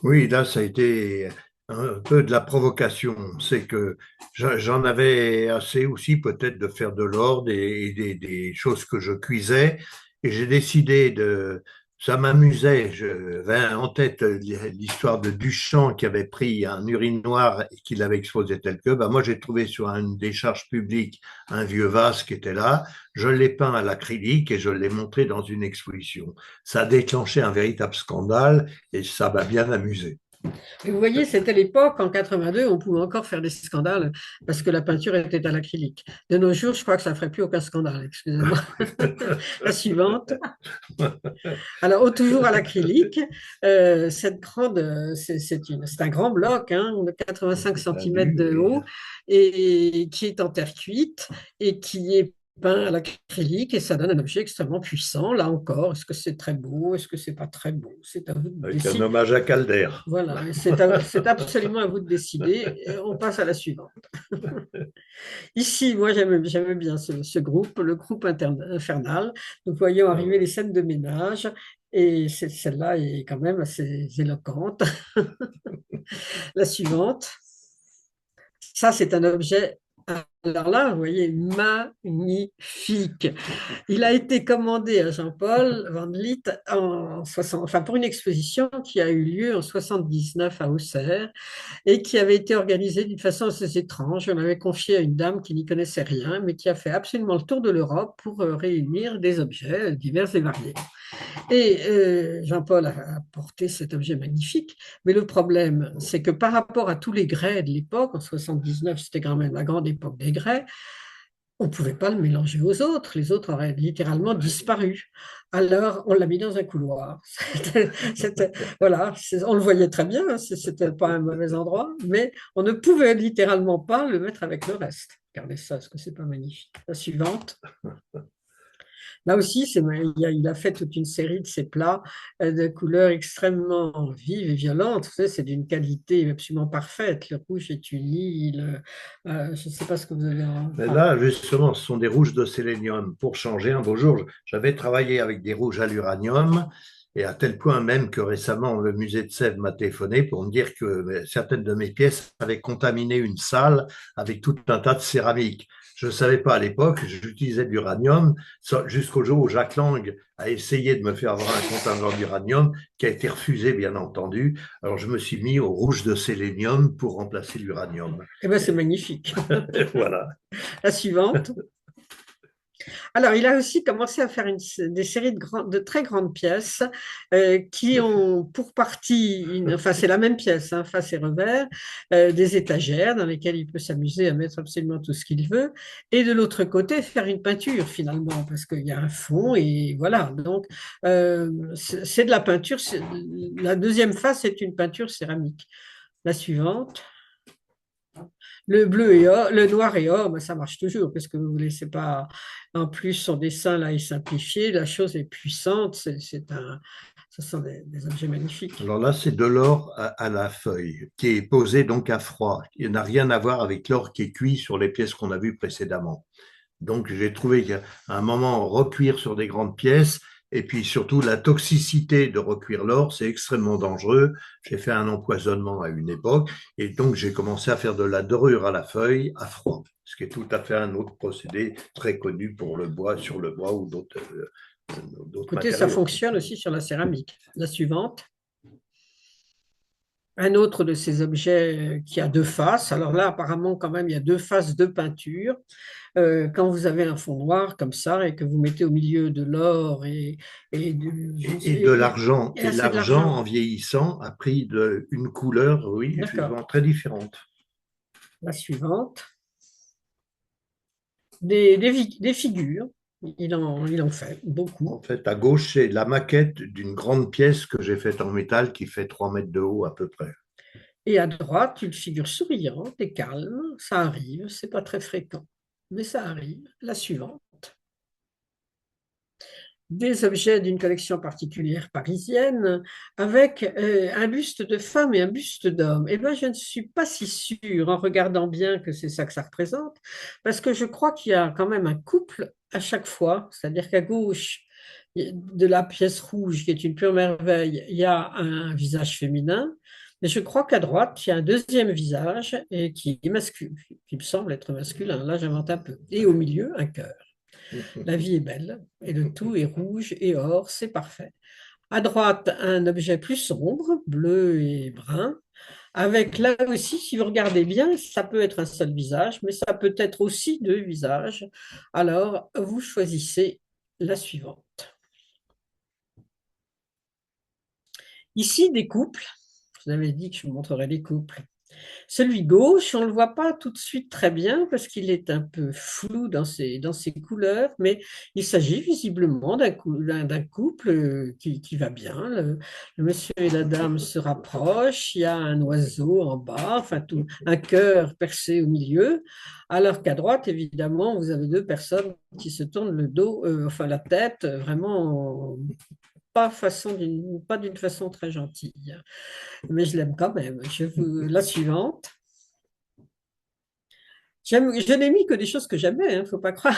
Oui, là, ça a été un peu de la provocation. C'est que j'en avais assez aussi peut-être de faire de l'ordre et des choses que je cuisais. Et j'ai décidé ça m'amusait. J'avais en tête l'histoire de Duchamp qui avait pris un urinoir et qui l'avait exposé tel que. Ben, moi, j'ai trouvé sur une décharge publique un vieux vase qui était là. Je l'ai peint à l'acrylique et je l'ai montré dans une exposition. Ça a déclenché un véritable scandale et ça m'a bien amusé. Et vous voyez, c'était l'époque, en 82, on pouvait encore faire des scandales parce que la peinture était à l'acrylique. De nos jours, je crois que ça ne ferait plus aucun scandale, excusez-moi. La suivante. Alors, toujours à l'acrylique, c'est un grand bloc de 85 cm de haut et qui est en terre cuite et qui est peint à l'acrylique et ça donne un objet extrêmement puissant. Là encore, est-ce que c'est très beau? Est-ce que c'est pas très beau? C'est à vous de Avec un décider. hommage à Calder. Voilà, c'est absolument à vous de décider. Et on passe à la suivante. Ici, moi, j'aime bien ce groupe, le groupe infernal. Nous voyons arriver les scènes de ménage et celle-là est quand même assez éloquente. La suivante. Ça, c'est un objet, alors là, vous voyez, magnifique. Il a été commandé à Jean-Paul Van Lith pour une exposition qui a eu lieu en 79 à Auxerre et qui avait été organisée d'une façon assez étrange. On avait confié à une dame qui n'y connaissait rien, mais qui a fait absolument le tour de l'Europe pour réunir des objets divers et variés. Et Jean-Paul a porté cet objet magnifique, mais le problème, c'est que par rapport à tous les grès de l'époque, en 79, c'était quand même la grande époque des grès, on ne pouvait pas le mélanger aux autres, les autres auraient littéralement disparu. Alors, on l'a mis dans un couloir. Voilà, on le voyait très bien, c'était pas un mauvais endroit, mais on ne pouvait littéralement pas le mettre avec le reste. Regardez ça, est-ce que c'est pas magnifique? La suivante. Là aussi, il a fait toute une série de ces plats de couleurs extrêmement vives et violentes. Vous savez, c'est d'une qualité absolument parfaite. Le rouge est uni. Je ne sais pas ce que vous avez en... Mais là, justement, ce sont des rouges de sélénium. Pour changer, un beau jour, j'avais travaillé avec des rouges à l'uranium, et à tel point même que récemment, le musée de Sèvres m'a téléphoné pour me dire que certaines de mes pièces avaient contaminé une salle avec tout un tas de céramique. Je ne savais pas à l'époque, j'utilisais de l'uranium, jusqu'au jour où Jacques Lang a essayé de me faire avoir un contingent d'uranium, qui a été refusé, bien entendu. Alors, je me suis mis au rouge de sélénium pour remplacer l'uranium. Eh bien, c'est magnifique. Voilà. La suivante. Alors, il a aussi commencé à faire des séries de très grandes pièces qui ont pour partie, enfin c'est la même pièce, face et revers, des étagères dans lesquelles il peut s'amuser à mettre absolument tout ce qu'il veut, et de l'autre côté faire une peinture finalement, parce qu'il y a un fond et voilà. Donc, c'est de la peinture. La deuxième face est une peinture céramique. La suivante. Le bleu et or, le noir et or, ben, ça marche toujours parce que vous ne laissez pas. En plus, son dessin là est simplifié, la chose est puissante. Ce sont des objets magnifiques. Alors là, c'est de l'or à la feuille, qui est posé donc à froid. Il n'a rien à voir avec l'or qui est cuit sur les pièces qu'on a vues précédemment. Donc, j'ai trouvé qu'à un moment, recuire sur des grandes pièces, et puis surtout la toxicité de recuire l'or, c'est extrêmement dangereux. J'ai fait un empoisonnement à une époque, et donc j'ai commencé à faire de la dorure à la feuille à froid, ce qui est tout à fait un autre procédé très connu pour le bois, sur le bois ou d'autres Écoutez, matériaux. ça fonctionne aussi sur la céramique. La suivante. Un autre de ces objets qui a deux faces. Alors là, apparemment, quand même, il y a deux faces de peinture. Quand vous avez un fond noir comme ça et que vous mettez au milieu de l'or et de l'argent. Et l'argent, en vieillissant, a pris une couleur, oui, effectivement, très différente. La suivante. Des figures. Il en fait beaucoup. En fait, à gauche, c'est la maquette d'une grande pièce que j'ai faite en métal qui fait 3 mètres de haut à peu près. Et à droite, une figure souriante et calme. Ça arrive, c'est pas très fréquent, mais ça arrive. La suivante. Des objets d'une collection particulière parisienne avec un buste de femme et un buste d'homme. Eh bien, je ne suis pas si sûre en regardant bien que c'est ça que ça représente, parce que je crois qu'il y a quand même un couple à chaque fois, c'est-à-dire qu'à gauche de la pièce rouge, qui est une pure merveille, il y a un visage féminin, mais je crois qu'à droite, il y a un deuxième visage et qui est masculin, qui me semble être masculin. Là, j'invente un peu. Et au milieu, un cœur. La vie est belle et le tout est rouge et or, c'est parfait. À droite, un objet plus sombre, bleu et brun, avec là aussi, si vous regardez bien, ça peut être un seul visage, mais ça peut être aussi deux visages. Alors, vous choisissez la suivante. Ici, des couples. Je vous avais dit que je vous montrerai des couples. Celui gauche, on ne le voit pas tout de suite très bien parce qu'il est un peu flou dans ses couleurs, mais il s'agit visiblement d'un couple qui va bien. Le monsieur et la dame se rapprochent, il y a un oiseau en bas, enfin un cœur percé au milieu, alors qu'à droite, évidemment, vous avez deux personnes qui se tournent le dos, enfin la tête, vraiment pas d'une façon très gentille. Mais je l'aime quand même. La suivante. Je n'ai mis que des choses que j'aimais, il ne faut pas croire.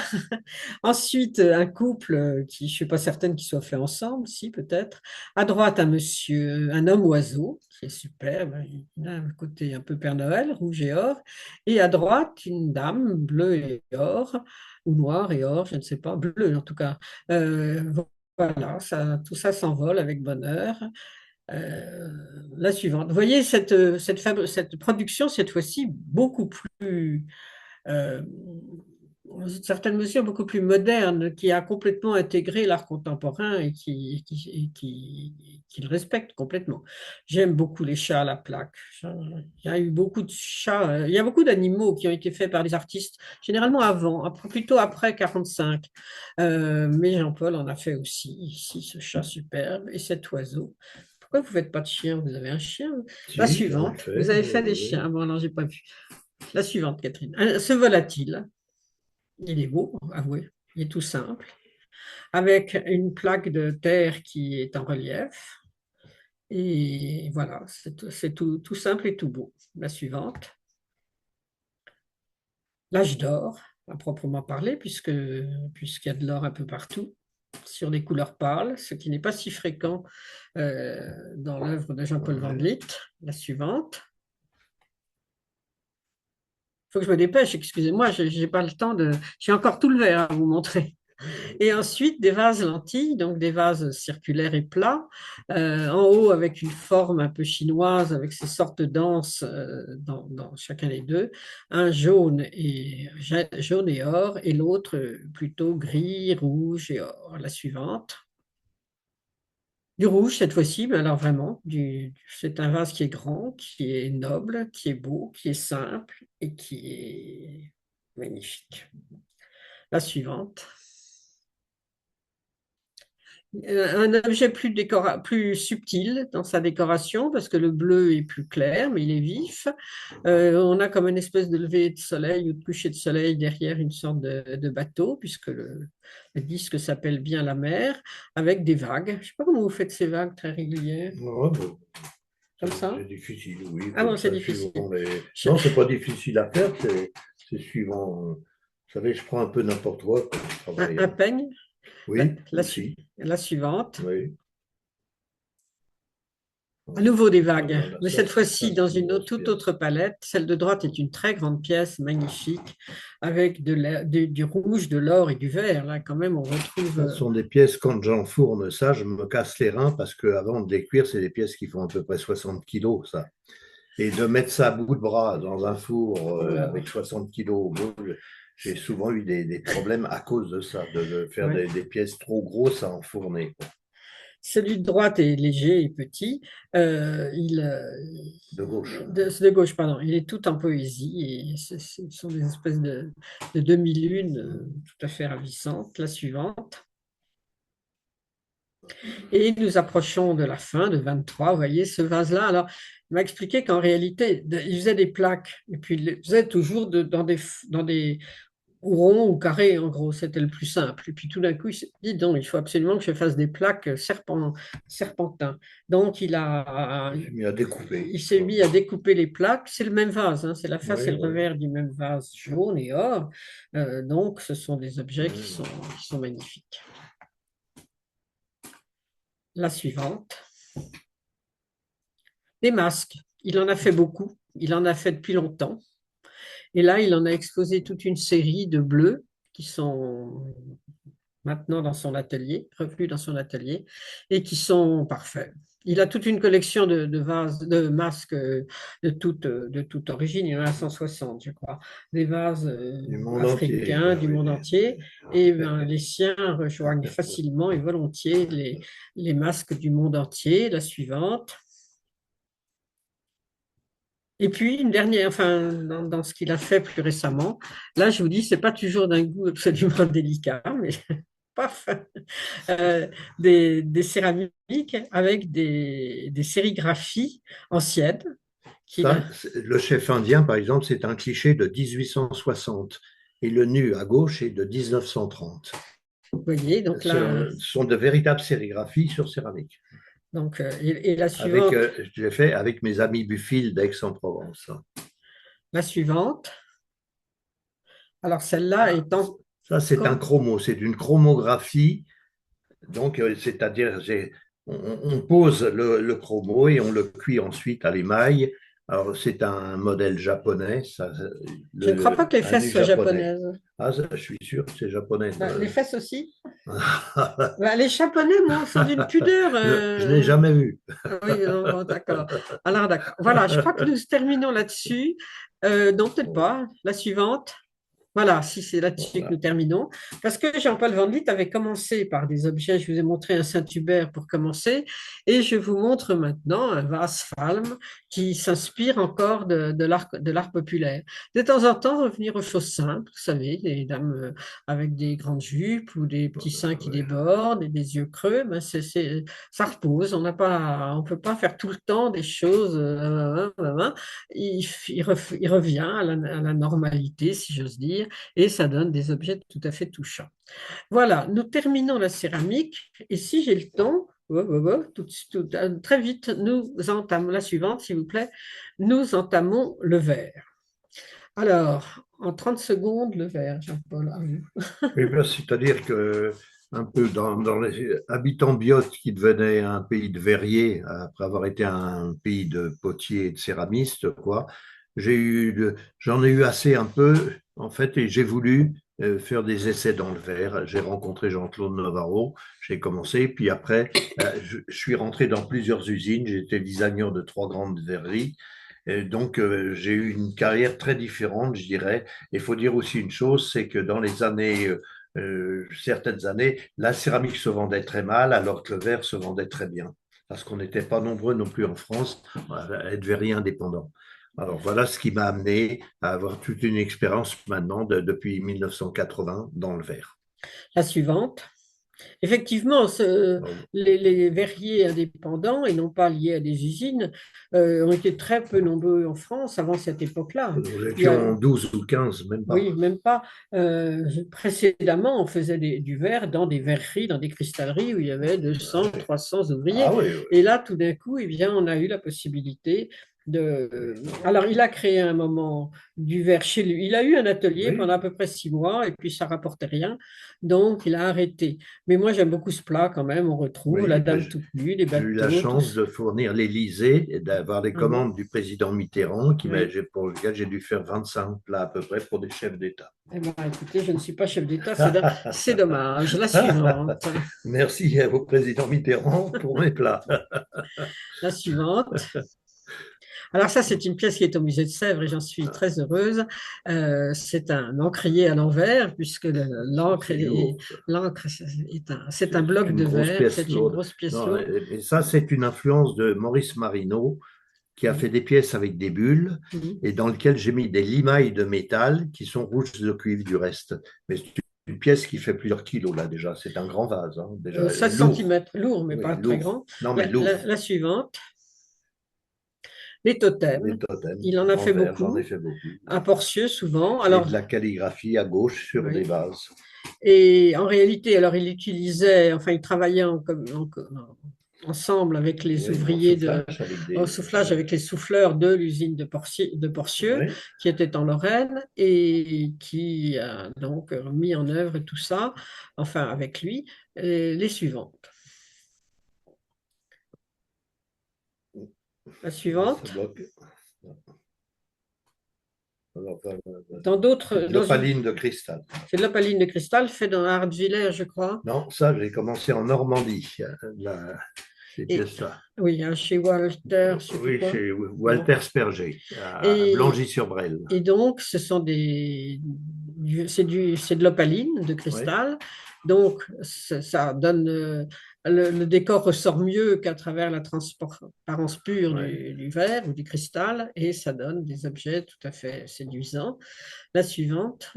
Ensuite, un couple qui, je ne suis pas certaine qu'ils soient faits ensemble, si peut-être. À droite, un homme oiseau, qui est superbe. Il a un côté un peu Père Noël, rouge et or. Et à droite, une dame, bleu et or, ou noir et or, je ne sais pas, bleu en tout cas. Euh, voilà, tout ça s'envole avec bonheur. Euh, la suivante. Vous voyez, cette production, cette fois-ci, beaucoup plus euh, dans une certaine mesure beaucoup plus moderne, qui a complètement intégré l'art contemporain et qui le respecte complètement. J'aime beaucoup les chats à la plaque. Il y a eu beaucoup de chats, il y a beaucoup d'animaux qui ont été faits par des artistes, généralement plutôt après 45. Mais Jean-Paul en a fait aussi, ici, ce chat superbe et cet oiseau. Pourquoi vous ne faites pas de chien? Vous avez un chien? La Si, j'en ai suivante. fait. Vous avez fait des Oui. chiens. Bon, non, j'ai pas vu. La suivante, Catherine. Ce volatile, il est beau, avouez, il est tout simple, avec une plaque de terre qui est en relief. Et voilà, tout simple et tout beau. La suivante. L'âge d'or, à proprement parler, puisqu'il y a de l'or un peu partout, sur des couleurs pâles, ce qui n'est pas si fréquent dans l'œuvre de Jean-Paul Van Lith. La suivante. Il faut que je me dépêche, excusez-moi, je n'ai pas le temps de... J'ai encore tout le verre à vous montrer. Et ensuite, des vases lentilles, donc des vases circulaires et plats, en haut avec une forme un peu chinoise, avec ces sortes d'anses dans chacun des deux, un jaune et or, et l'autre plutôt gris, rouge et or. La suivante. Du rouge cette fois-ci, mais alors vraiment, c'est un vase qui est grand, qui est noble, qui est beau, qui est simple et qui est magnifique. La suivante. Un objet plus subtil dans sa décoration, parce que le bleu est plus clair, mais il est vif. On a comme une espèce de lever de soleil ou de coucher de soleil derrière une sorte de bateau, puisque le disque s'appelle bien la mer, avec des vagues. Je ne sais pas comment vous faites ces vagues très régulières. Ouais, bon, Comme ça? c'est difficile, oui. Ah bon, Comme c'est ça, difficile. Non, c'est pas difficile à faire, c'est suivant. Vous savez, je prends un peu n'importe quoi quand je travaille. Un peigne, Oui, la aussi. la suivante. Oui. À nouveau des vagues, Voilà, mais ça, cette fois-ci c'est dans une une grosse toute pièce. autre palette. Celle de droite est une très grande pièce, magnifique, avec du rouge, de l'or et du vert. Là, quand même, on retrouve. Ce sont des pièces, quand j'enfourne ça, je me casse les reins parce qu'avant de les cuire, c'est des pièces qui font à peu près 60 kilos, ça. Et de mettre ça à bout de bras dans un four avec 60 kilos, j'ai souvent eu des problèmes à cause de ça, de faire Ouais. des pièces trop grosses à enfourner. Celui de droite est léger et petit. De gauche. De gauche, pardon. Il est tout en poésie et ce sont des espèces de demi-lunes tout à fait ravissantes. La suivante. Et nous approchons de la fin de 23. Vous voyez ce vase-là. Alors, il m'a expliqué qu'en réalité, il faisait des plaques et puis il les faisait toujours dans des ou ronds ou carrés, en gros. C'était le plus simple. Et puis tout d'un coup, il s'est dit, non, il faut absolument que je fasse des plaques serpentins. Donc, il s'est mis à découper les plaques. C'est le même vase, hein, c'est la face Oui, et le oui. revers du même vase jaune et or. Donc, ce sont des objets qui sont magnifiques. La suivante. Des masques. Il en a fait beaucoup. Il en a fait depuis longtemps. Et là, il en a exposé toute une série de bleus qui sont maintenant dans son atelier, revenus dans son atelier, et qui sont parfaits. Il a toute une collection de vases, de masques de toute origine. Il y en a 160, je crois. Des vases Du monde entier, africains quoi, du oui. monde entier. Et ben, les siens rejoignent facilement et volontiers les masques du monde entier. La suivante. Et puis, une dernière, enfin, dans ce qu'il a fait plus récemment, là, je vous dis, c'est pas toujours d'un goût absolument délicat, mais paf, des céramiques avec des sérigraphies anciennes qu'il a. Ça, le chef indien, par exemple, c'est un cliché de 1860 et le nu à gauche est de 1930. Vous voyez, donc là, Ce sont de véritables sérigraphies sur céramique. donc, et la Avec, suivante, je l'ai fait avec mes amis Buffil d'Aix-en-Provence. la suivante. Alors, celle-là Ah, étant ça, c'est un chromo, c'est une chromographie. Donc, c'est-à-dire, on pose le chromo et on le cuit ensuite à l'émail. Alors, c'est un modèle japonais, ça, je ne crois pas que les un nu fesses soient japonais. japonaises. Ah, ça, je suis sûr que c'est japonais. Les fesses aussi? Ben, les Japonais, moi, sont d'une pudeur. Je n'ai jamais vu. Oui, non, bon, d'accord. Alors, d'accord. Voilà, je crois que nous terminons là-dessus. Non, peut-être pas. La suivante. Voilà, si c'est là-dessus que Voilà. nous terminons. Parce que Jean-Paul Van Lith avait commencé par des objets, je vous ai montré un Saint-Hubert pour commencer, et je vous montre maintenant un vase Falm qui s'inspire encore de l'art populaire. De temps en temps, revenir aux choses simples, vous savez, les dames avec des grandes jupes ou des petits seins qui Ouais. débordent et des yeux creux, ben ça repose. On peut pas faire tout le temps des choses. Il revient à la normalité, si j'ose dire, et ça donne des objets tout à fait touchants. Voilà, nous terminons la céramique, et si j'ai le temps, très vite, nous entamons la suivante, s'il vous plaît, nous entamons le verre. Alors, en 30 secondes, le verre, Jean-Paul, à vous. Oui, ben, c'est-à-dire que un peu dans les habitants biotes qui devenaient un pays de verriers après avoir été un pays de potiers et de céramistes, quoi, j'en ai eu assez un peu, en fait, et j'ai voulu faire des essais dans le verre. J'ai rencontré Jean-Claude Navarro, j'ai commencé, puis après, je suis rentré dans plusieurs usines, j'étais designer de 3 grandes verreries. Et donc, j'ai eu une carrière très différente, je dirais. Il faut dire aussi une chose, c'est que dans les années certaines années, la céramique se vendait très mal, alors que le verre se vendait très bien, parce qu'on n'était pas nombreux non plus en France à être verrier indépendant. Alors voilà ce qui m'a amené à avoir toute une expérience maintenant depuis 1980 dans le verre. La suivante. Effectivement, Donc, les verriers indépendants et non pas liés à des usines ont été très peu nombreux en France avant cette époque-là. nous Il y a, étions 12 ou 15, même pas. oui, même pas. Précédemment, on faisait du verre dans des verreries, dans des cristalleries où il y avait 200, 300 ouvriers. Ah oui, oui, Et là, tout d'un coup, eh bien, on a eu la possibilité de. Alors, il a créé un moment du verre chez lui. Il a eu un atelier oui. pendant à peu près 6 mois et puis ça rapportait rien. Donc, il a arrêté. Mais moi, j'aime beaucoup ce plat quand même. On retrouve la Oui, ben, dame toute nue, les j'ai eu la bateaux, tout chance ça. de fournir l'Élysée et d'avoir les Mhm. commandes du président Mitterrand, Oui. pour lequel j'ai dû faire 25 plats à peu près pour des chefs d'État. Eh bien, écoutez, je ne suis pas chef d'État, c'est dommage. La suivante. Merci au président Mitterrand pour mes plats. La suivante. Alors ça, c'est une pièce qui est au musée de Sèvres et j'en suis très heureuse. C'est un encrier à l'envers puisque l'encre C'est lourd. c'est un C'est bloc une de grosse verre, pièce c'est une lourde. grosse pièce Non, lourde. et ça, c'est une influence de Maurice Marino, qui a fait des pièces avec des bulles Mhm. et dans lesquelles j'ai mis des limailles de métal qui sont rouges de cuivre du reste. Mais c'est une pièce qui fait plusieurs kilos là déjà. C'est un grand vase, hein, déjà 16 lourd. centimètres, lourd, mais Oui, pas très lourd. grand. Non, mais lourd. La suivante, les Les totems. totems Il en a en fait verre, j'en ai beaucoup, fait beaucoup. à Portieux souvent. Et de Alors, la calligraphie à gauche sur des oui. vases. Et en réalité, alors il utilisait, enfin, il travaillait ensemble avec les Oui, en ouvriers soufflage avec au des. soufflage, avec les souffleurs de l'usine de Porcieux, Oui. qui était en Lorraine et qui a donc mis en œuvre tout ça, enfin, avec lui, les suivantes. La Ça suivante. bloque. Dans d'autres, de l'opaline de cristal. c'est de l'opaline de cristal fait dans Artvillers, je crois. Non, ça, j'ai commencé en Normandie, ces pièces-là. Oui, hein, chez Walter, je sais plus Oui, quoi. chez Walter Sperger, à Et, Blangy-sur-Brel. et donc, ce sont c'est de l'opaline de Oui. cristal. Donc, ça donne, le décor ressort mieux qu'à travers la transparence pure Ouais. du verre ou du cristal, et ça donne des objets tout à fait séduisants. La suivante.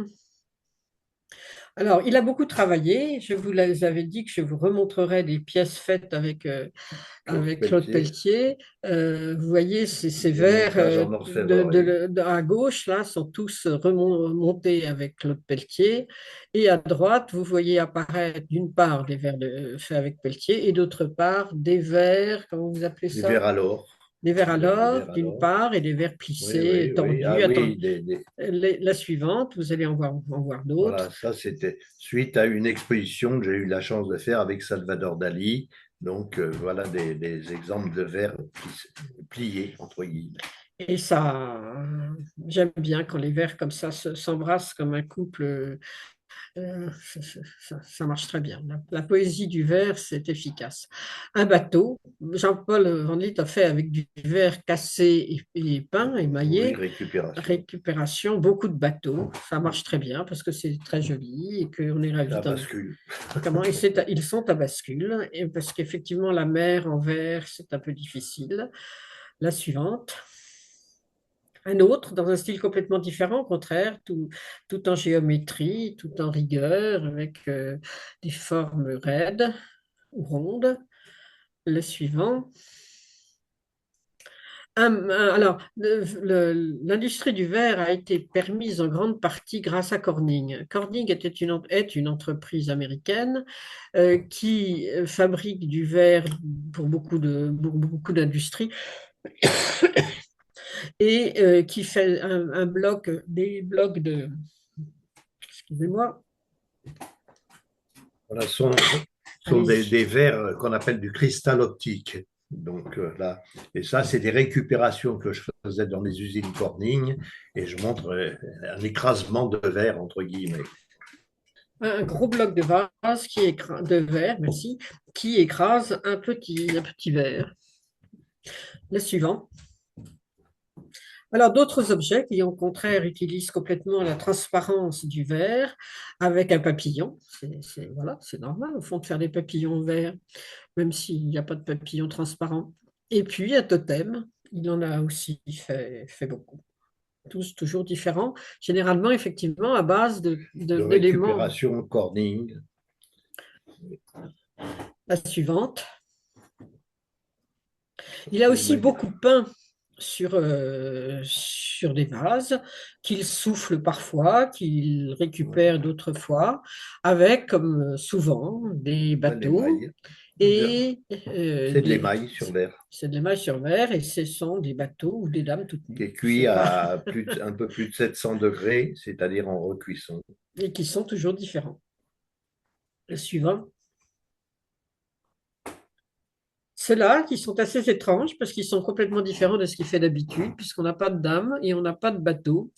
Alors, il a beaucoup travaillé. Je vous avais dit que je vous remontrerai des pièces faites avec Claude Pelletier. Vous voyez, ces Des verres montages en orfèvre, oui. à gauche, là, sont tous remontés avec Claude Pelletier. Et à droite, vous voyez apparaître d'une part des verres faits avec Pelletier et d'autre part des verres, comment vous appelez Des ça? verres à l'or. Des verres à Des l'or, verres à d'une l'or. part, et des verres Oui, plissés, oui, oui. tordus. Ah Attends, oui, la suivante, vous allez en voir voilà, d'autres. ça c'était suite à une exposition que j'ai eu la chance de faire avec Salvador Dali. Donc voilà des exemples de verres pliés, entre guillemets. Et ça, j'aime bien quand les vers comme ça s'embrassent comme un couple. Ça marche très bien. La poésie du verre, c'est efficace. Un bateau, Jean-Paul Van Lith a fait avec du verre cassé et peint, Oui, émaillé. récupération. Récupération, beaucoup de bateaux. Ça marche très bien parce que c'est très joli et qu'on est ravis La d'en. bascule. Comment ils sont à bascule, et parce qu'effectivement, la mer en verre, c'est un peu difficile. La suivante. Un autre, dans un style complètement différent, au contraire, tout en géométrie, tout en rigueur, avec des formes raides ou rondes. Le suivant. Alors, l'industrie du verre a été permise en grande partie grâce à Corning. Corning est une entreprise américaine qui fabrique du verre pour beaucoup d'industries et qui fait des blocs de, excusez-moi, Voilà, sont des verres qu'on appelle du cristal optique. Donc là, et ça, c'est des récupérations que je faisais dans les usines Corning et je montre un écrasement de verre, entre guillemets. un gros bloc de vase de verre, merci, qui écrase un petit verre. Le suivant. Alors, d'autres objets qui, au contraire, utilisent complètement la transparence du verre avec un papillon. Voilà, c'est normal, au fond, de faire des papillons verts, même s'il n'y a pas de papillon transparent. Et puis, un totem, il en a aussi fait beaucoup. Tous toujours différents, généralement, effectivement, à base d'éléments. Récupération Corning. La suivante. Il a aussi beaucoup peint sur des vases qu'il souffle parfois, qu'il récupère d'autres fois, avec, comme souvent, des bateaux. Et c'est de l'émail sur verre. C'est de l'émail sur verre et ce sont des bateaux ou des dames toutes nues. Qui est cuit à un peu plus de 700 degrés, c'est-à-dire en recuisson. Et qui sont toujours différents. Le suivant. Ceux-là, qui sont assez étranges parce qu'ils sont complètement différents de ce qu'il fait d'habitude, puisqu'on n'a pas de dames et on n'a pas de bateau.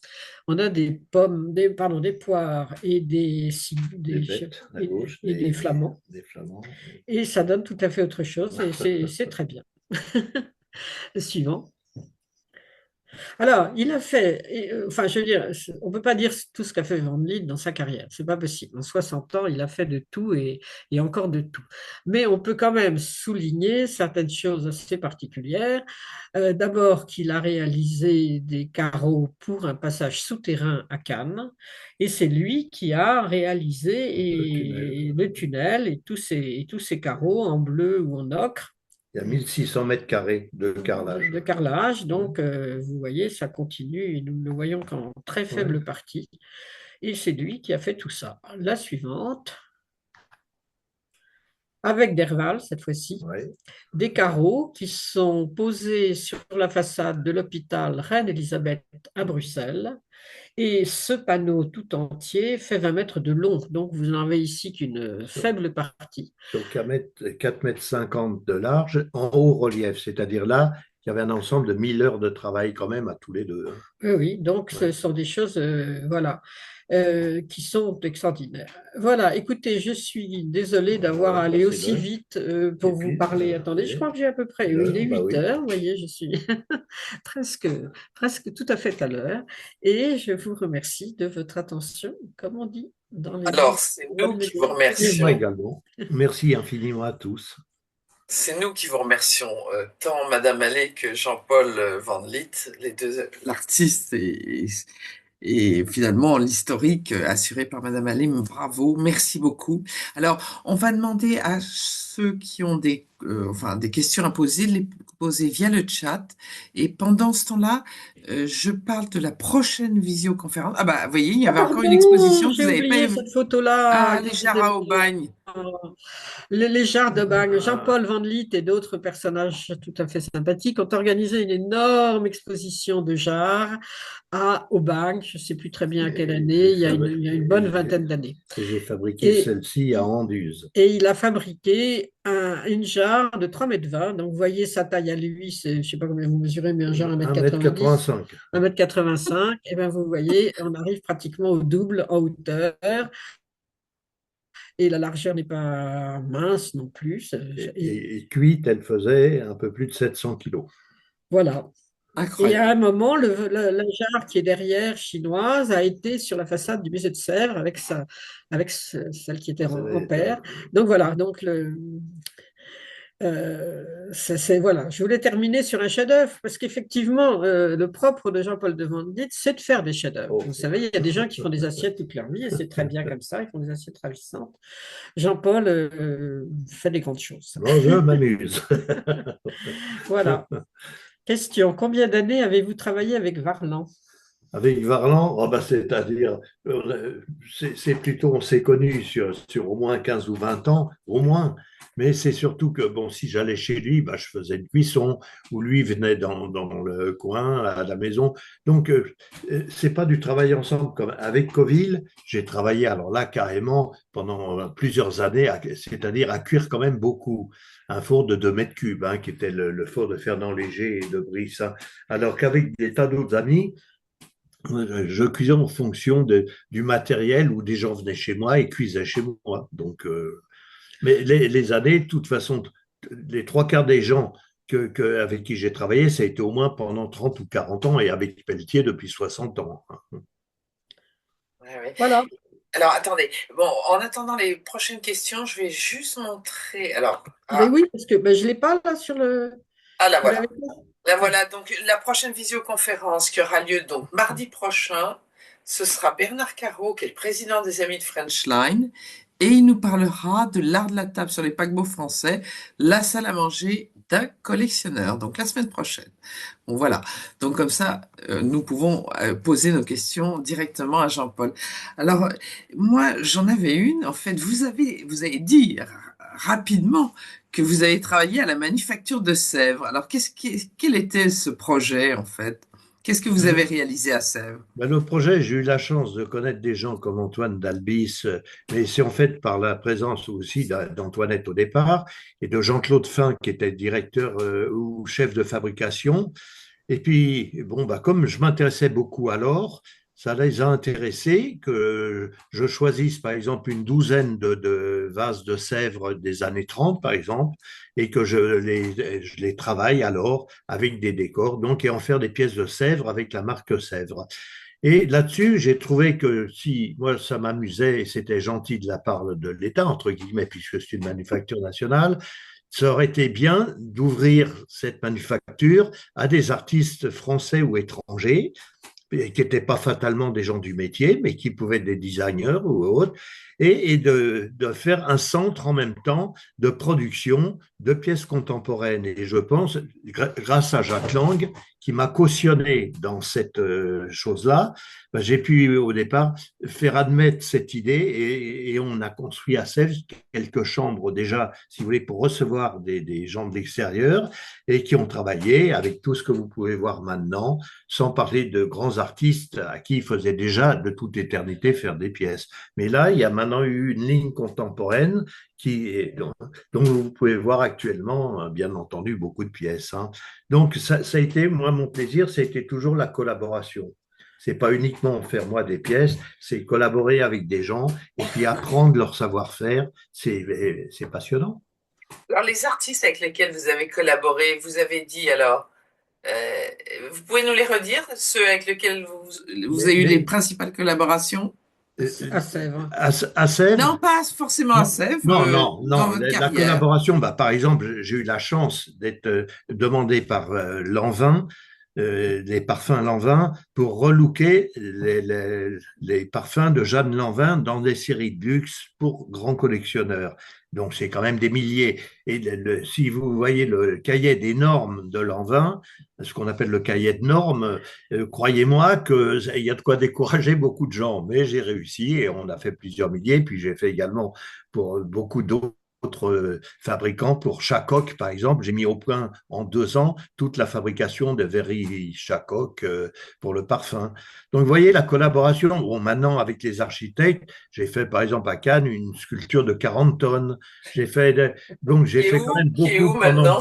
On a des pommes, des poires et des bêtes, à gauche, des flamands. Des flamands. Et ça donne tout à fait autre chose et c'est très bien. Le suivant. Alors, il a fait, enfin, je veux dire, on ne peut pas dire tout ce qu'a fait Van Lith dans sa carrière, c'est pas possible. En 60 ans, il a fait de tout et encore de tout. Mais on peut quand même souligner certaines choses assez particulières. D'abord, qu'il a réalisé des carreaux pour un passage souterrain à Cannes, et c'est lui qui a réalisé le tunnel et tous ces carreaux en bleu ou en ocre. Il y a 1600 mètres carrés de carrelage. De carrelage, donc vous voyez, ça continue et nous ne le voyons qu'en très faible partie. Et c'est lui qui a fait tout ça. La suivante, avec Derval cette fois-ci, des carreaux qui sont posés sur la façade de l'hôpital Reine-Élisabeth à Bruxelles. Et ce panneau tout entier fait 20 mètres de long, donc vous n'en avez ici qu'une faible partie. Sur 4,50 mètres de large, en haut relief, c'est-à-dire là, il y avait un ensemble de 1000 heures de travail quand même à tous les deux. Oui, oui, donc ce Ouais. sont des choses voilà, qui sont extraordinaires. Voilà, écoutez, je suis désolée d'avoir Voilà, allé aussi passez-le. vite Et pour vous puis, parler. Attendez, je oui, crois que j'ai à peu près, oui, il est 1 heure, bah 8 oui. heures, vous voyez, je suis presque, presque tout à fait à l'heure. Et je vous remercie de votre attention, comme on dit dans les Alors, bonnes médias. Et moi également. Merci infiniment à tous. c'est nous qui vous remercions, tant Madame Allais que Jean-Paul Van Lith, les deux, l'artiste et finalement l'historique assuré par Madame Allais. Bravo, merci beaucoup. Alors, on va demander à ceux qui ont enfin, des questions à poser, de les poser via le chat. Et pendant ce temps-là, je parle de la prochaine visioconférence. Ah bah, vous voyez, il y Ah, avait encore une pardon, exposition que j'ai vous n'avez pas oublié évoquée. cette photo-là. Ah, les Jara au Excusez-moi. bagne. Les Jarres de Bagne, Jean-Paul Van Lith et d'autres personnages tout à fait sympathiques ont organisé une énorme exposition de jarres à Aubagne. Je ne sais plus très bien à quelle Et année, il y a une bonne vingtaine d'années. j'ai fabriqué Et, celle-ci à Anduze. et il a fabriqué une jarre de 3,20 m. Donc, vous voyez sa taille à lui, je ne sais pas combien vous mesurez, mais un jarre 1,90 m, 1,85 m. 1,85 m. Et bien, vous voyez, on arrive pratiquement au double en hauteur. Et la largeur n'est pas mince non plus. Et cuite, elle faisait un peu plus de 700 kilos. Voilà. Et à Incroyable. un moment, la jarre qui est derrière, chinoise, a été sur la façade du musée de Sèvres avec celle qui était en paire. Donc voilà, donc voilà. Je voulais terminer sur un chef-d'œuvre parce qu'effectivement, le propre de Jean-Paul de Vandit, c'est de faire des chefs-d'œuvre. Oh. Vous savez, il y a des gens qui font des assiettes toute leur vie et c'est très bien comme ça, ils font des assiettes ravissantes. Jean-Paul fait des grandes choses. Non, je m'amuse. Voilà. Question. Combien d'années avez-vous travaillé avec Varlan? Avec Varlan, oh bah, c'est-à-dire, c'est plutôt, on s'est connus sur au moins 15 ou 20 ans, au moins. Mais c'est surtout que, bon, si j'allais chez lui, bah, je faisais une cuisson, ou lui venait dans le coin, à la maison. Donc, c'est pas du travail ensemble. Comme avec Coville, j'ai travaillé, alors là, carrément, pendant plusieurs années, c'est-à-dire à cuire quand même beaucoup. Un four de 2 mètres cubes, hein, qui était le four de Fernand Léger et de Brice, hein. Alors qu'avec des tas d'autres amis, je cuisais en fonction du matériel où des gens venaient chez moi et cuisaient chez moi. Donc, mais les années, de toute façon, les trois quarts des gens avec qui j'ai travaillé, ça a été au moins pendant 30 ou 40 ans et avec Pelletier depuis 60 ans. Ouais, ouais. Voilà. Alors, attendez. Bon, en attendant les prochaines questions, je vais juste montrer. Alors, Mais oui, parce que je ne l'ai pas là sur le. là Vous voilà. l'avez pas? Là voilà. Donc, la prochaine visioconférence qui aura lieu donc mardi prochain, ce sera Bernard Carreau, qui est le président des Amis de Frenchline, et il nous parlera de l'art de la table sur les paquebots français, la salle à manger d'un collectionneur. Donc, la semaine prochaine. Bon, voilà. Donc, comme ça, nous pouvons poser nos questions directement à Jean-Paul. Alors, moi, j'en avais une. En fait, vous avez dit rapidement que vous avez travaillé à la manufacture de Sèvres. Alors, quel était ce projet, en fait? Qu'est-ce que vous avez réalisé à Sèvres? Ben, le projet, j'ai eu la chance de connaître des gens comme Antoine Dalbis, mais c'est en fait par la présence aussi d'Antoinette au départ et de Jean-Claude Fin, qui était directeur ou chef de fabrication. Et puis, bon, bah, comme je m'intéressais beaucoup à l'or, ça les a intéressés que je choisisse, par exemple, une douzaine de vases de Sèvres des années 30, par exemple, et que je les travaille alors avec des décors, donc, et en faire des pièces de Sèvres avec la marque Sèvres. Et là-dessus, j'ai trouvé que si moi ça m'amusait et c'était gentil de la part de l'État, entre guillemets, puisque c'est une manufacture nationale, ça aurait été bien d'ouvrir cette manufacture à des artistes français ou étrangers, qui n'étaient pas fatalement des gens du métier, mais qui pouvaient être des designers ou autres, et de faire un centre en même temps de production de pièces contemporaines. Et je pense, grâce à Jacques Lang, qui m'a cautionné dans cette chose-là, ben, j'ai pu au départ faire admettre cette idée et on a construit à Sèvres quelques chambres déjà, si vous voulez, pour recevoir des gens de l'extérieur et qui ont travaillé avec tout ce que vous pouvez voir maintenant, sans parler de grands artistes à qui il faisait déjà de toute éternité faire des pièces. Mais là, il y a maintenant maintenant eu une ligne contemporaine dont vous pouvez voir actuellement, bien entendu, beaucoup de pièces, hein. Donc, ça a été, moi, mon plaisir, c'était toujours la collaboration. C'est pas uniquement faire moi des pièces, c'est collaborer avec des gens et puis apprendre leur savoir-faire. C'est passionnant. Alors, les artistes avec lesquels vous avez collaboré, vous avez dit alors, vous pouvez nous les redire, ceux avec lesquels vous avez eu les principales collaborations? À Sèvres. À Sèvres? Non, pas forcément à Sèvres, Non, non, dans non. votre La carrière. collaboration, par exemple, j'ai eu la chance d'être demandé par Lanvin, les parfums Lanvin, pour relooker les parfums de Jeanne Lanvin dans des séries de luxe pour grands collectionneurs. Donc, c'est quand même des milliers. Et si vous voyez le cahier des normes de Lanvin, ce qu'on appelle le cahier de normes, croyez-moi qu'il y a de quoi décourager beaucoup de gens. Mais j'ai réussi et on a fait plusieurs milliers. Puis j'ai fait également pour beaucoup d'autres fabricants. Pour Chacoq, par exemple, j'ai mis au point en 2 ans toute la fabrication de Very Chacoq pour le parfum. Donc, vous voyez la collaboration. Bon, maintenant, avec les architectes, j'ai fait, par exemple, à Cannes, une sculpture de 40 tonnes. Donc, j'ai fait quand même Qui est où beaucoup maintenant?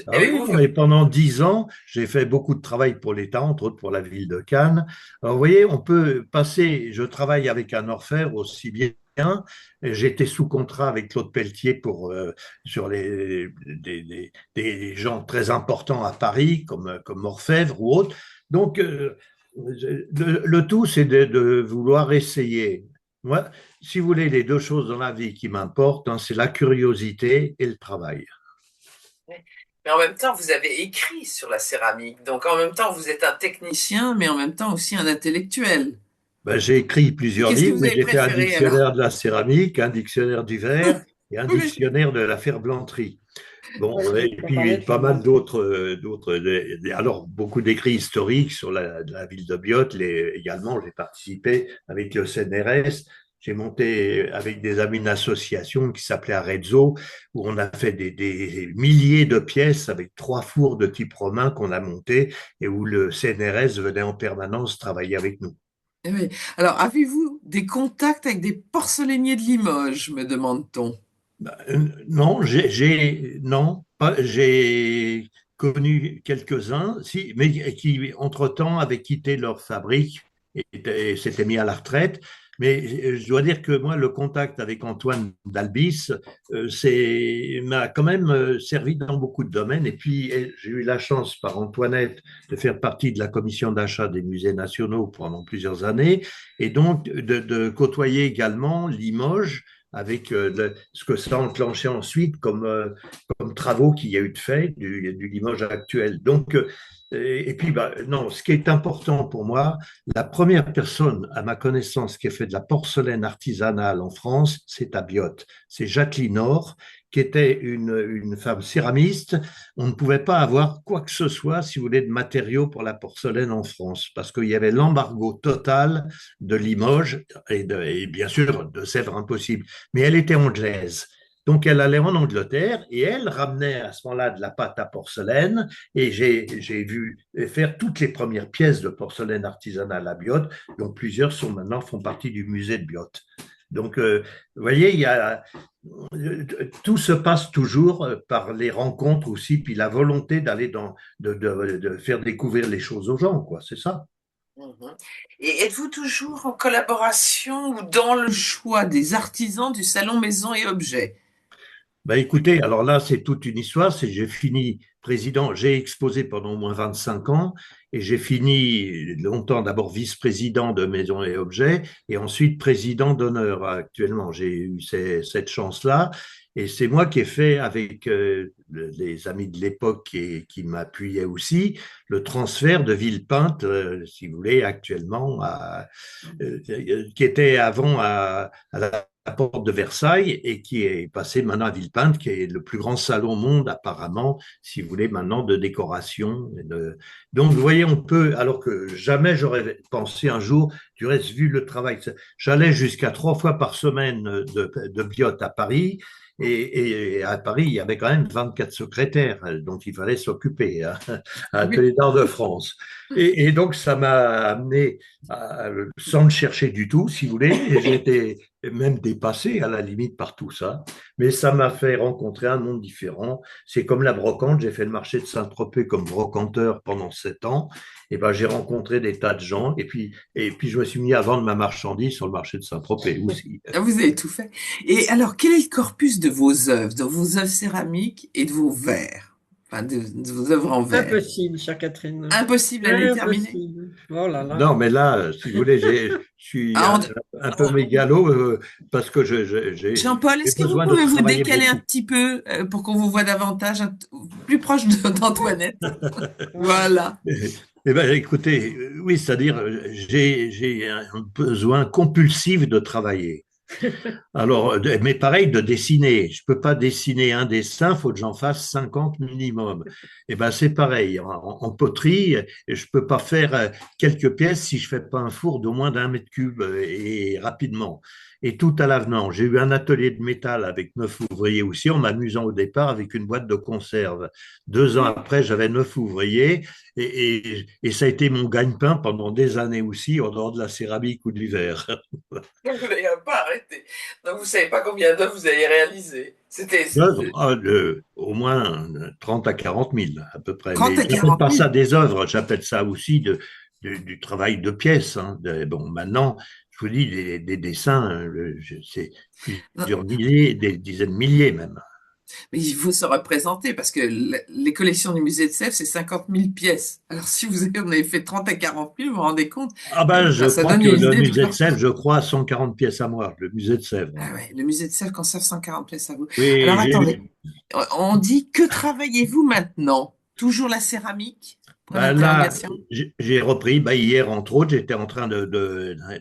Ah oui, mais pendant 10 ans, j'ai fait beaucoup de travail pour l'État, entre autres pour la ville de Cannes. Alors, vous voyez, on peut passer, je travaille avec un orfèvre aussi bien. J'étais sous contrat avec Claude Pelletier sur des gens très importants à Paris, comme Orfèvre ou autres. Donc, le tout, c'est de vouloir essayer. Moi, si vous voulez, les deux choses dans la vie qui m'importent, hein, c'est la curiosité et le travail. Mais en même temps, vous avez écrit sur la céramique. Donc, en même temps, vous êtes un technicien, mais en même temps aussi un intellectuel. J'ai écrit plusieurs Qu'est-ce que livres, vous mais avez j'ai fait un préféré alors? dictionnaire de la céramique, un dictionnaire du verre et un Oui. dictionnaire de la ferblanterie. Bon, Oui, et puis pas mal d'autres, alors beaucoup d'écrits historiques sur la ville de Biot. Également, j'ai participé avec le CNRS. J'ai monté avec des amis une association qui s'appelait Arezzo, où on a fait des milliers de pièces avec 3 fours de type romain qu'on a montés et où le CNRS venait en permanence travailler avec nous. Eh oui. Alors, avez-vous des contacts avec des porcelainiers de Limoges, me demande-t-on? Non, j'ai connu quelques-uns, si, mais qui, entre-temps, avaient quitté leur fabrique et s'étaient mis à la retraite. Mais je dois dire que moi, le contact avec Antoine d'Albis, m'a quand même servi dans beaucoup de domaines. Et puis, j'ai eu la chance par Antoinette de faire partie de la commission d'achat des musées nationaux pendant plusieurs années, et donc de côtoyer également Limoges avec ce que ça a enclenché ensuite comme travaux qu'il y a eu de fait du Limoges actuel. Donc, et puis, non, ce qui est important pour moi, la première personne, à ma connaissance, qui a fait de la porcelaine artisanale en France, c'est à Biot. C'est Jacqueline Or, qui était une femme céramiste. On ne pouvait pas avoir quoi que ce soit, si vous voulez, de matériaux pour la porcelaine en France, parce qu'il y avait l'embargo total de Limoges et bien sûr de Sèvres impossible. Mais elle était anglaise. Donc, elle allait en Angleterre et elle ramenait à ce moment-là de la pâte à porcelaine. Et j'ai vu faire toutes les premières pièces de porcelaine artisanale à Biot, dont plusieurs font partie du musée de Biot. Donc, vous voyez, tout se passe toujours par les rencontres aussi, puis la volonté d'aller de faire découvrir les choses aux gens, quoi. C'est ça. Mhm. Et êtes-vous toujours en collaboration ou dans le choix des artisans du salon Maison et Objets? Écoutez, alors là, c'est toute une histoire. J'ai fini président, j'ai exposé pendant au moins 25 ans et j'ai fini longtemps d'abord vice-président de Maison et Objets et ensuite président d'honneur actuellement. J'ai eu cette chance-là et c'est moi qui ai fait avec les amis de l'époque qui m'appuyaient aussi le transfert de Villepinte, si vous voulez, actuellement, qui était avant à la porte de Versailles et qui est passé maintenant à Villepinte, qui est le plus grand salon au monde apparemment, si vous voulez, maintenant de décoration. Donc, vous voyez, on peut, alors que jamais j'aurais pensé un jour, du reste, vu le travail, j'allais jusqu'à 3 fois par semaine de Biot à Paris. Et à Paris, il y avait quand même 24 secrétaires dont il fallait s'occuper, hein, à Atelier d'Art de France. Donc, ça m'a amené, sans le chercher du tout, si vous voulez, et j'ai été même dépassé à la limite par tout ça, mais ça m'a fait rencontrer un monde différent. C'est comme la brocante, j'ai fait le marché de Saint-Tropez comme brocanteur pendant 7 ans, et ben j'ai rencontré des tas de gens, et puis je me suis mis à vendre ma marchandise sur le marché de Saint-Tropez aussi. Ah, vous avez tout fait. Et alors, quel est le corpus de vos œuvres céramiques et de vos verres? Enfin, de vos œuvres en verre. Impossible, chère Catherine. Impossible à déterminer. Impossible. Oh là là. Non, mais là, si vous voulez, je suis Ah, un peu mégalo parce que Jean-Paul, j'ai est-ce que vous besoin de pouvez vous travailler décaler un beaucoup. petit peu pour qu'on vous voit davantage, plus proche d'Antoinette? Voilà. Eh bien, écoutez, oui, c'est-à-dire, j'ai un besoin compulsif de travailler. Alors, mais pareil, de dessiner. Je peux pas dessiner un dessin, il faut que j'en fasse 50 minimum. Et ben, c'est pareil. En poterie, je peux pas faire quelques pièces si je fais pas un four d'au moins d'1 mètre cube et rapidement. Et tout à l'avenant. J'ai eu un atelier de métal avec 9 ouvriers aussi, en m'amusant au départ avec une boîte de conserve. 2 ans après, j'avais 9 ouvriers et ça a été mon gagne-pain pendant des années aussi, en dehors de la céramique ou de l'hiver. Donc, vous n'avez pas arrêté. Donc, vous savez pas combien d'œuvres vous avez réalisées. C'était D'œuvres, au moins 30 à 40 000 à peu près. 30 Mais à j'appelle 40 pas 000. ça des œuvres, j'appelle ça aussi du travail de pièces, hein. Bon, maintenant, je vous dis, des dessins, c'est Non, plusieurs milliers, des dizaines de milliers même. mais il faut se représenter parce que les collections du musée de Sèvres, c'est 50 000 pièces. Alors, si en avez fait 30 à 40 000, vous vous rendez compte? Ah ben, je Enfin, ça crois donne que une le idée de musée de leur. Sèvres, je crois, a 140 pièces à moi, le musée de Sèvres, Ah hein. ouais, le musée de Sèvres conserve 140 pièces à vous. Oui, Alors, attendez. On dit que travaillez-vous maintenant? Toujours la céramique? Point ben là, d'interrogation. j'ai repris, ben hier entre autres, j'étais en train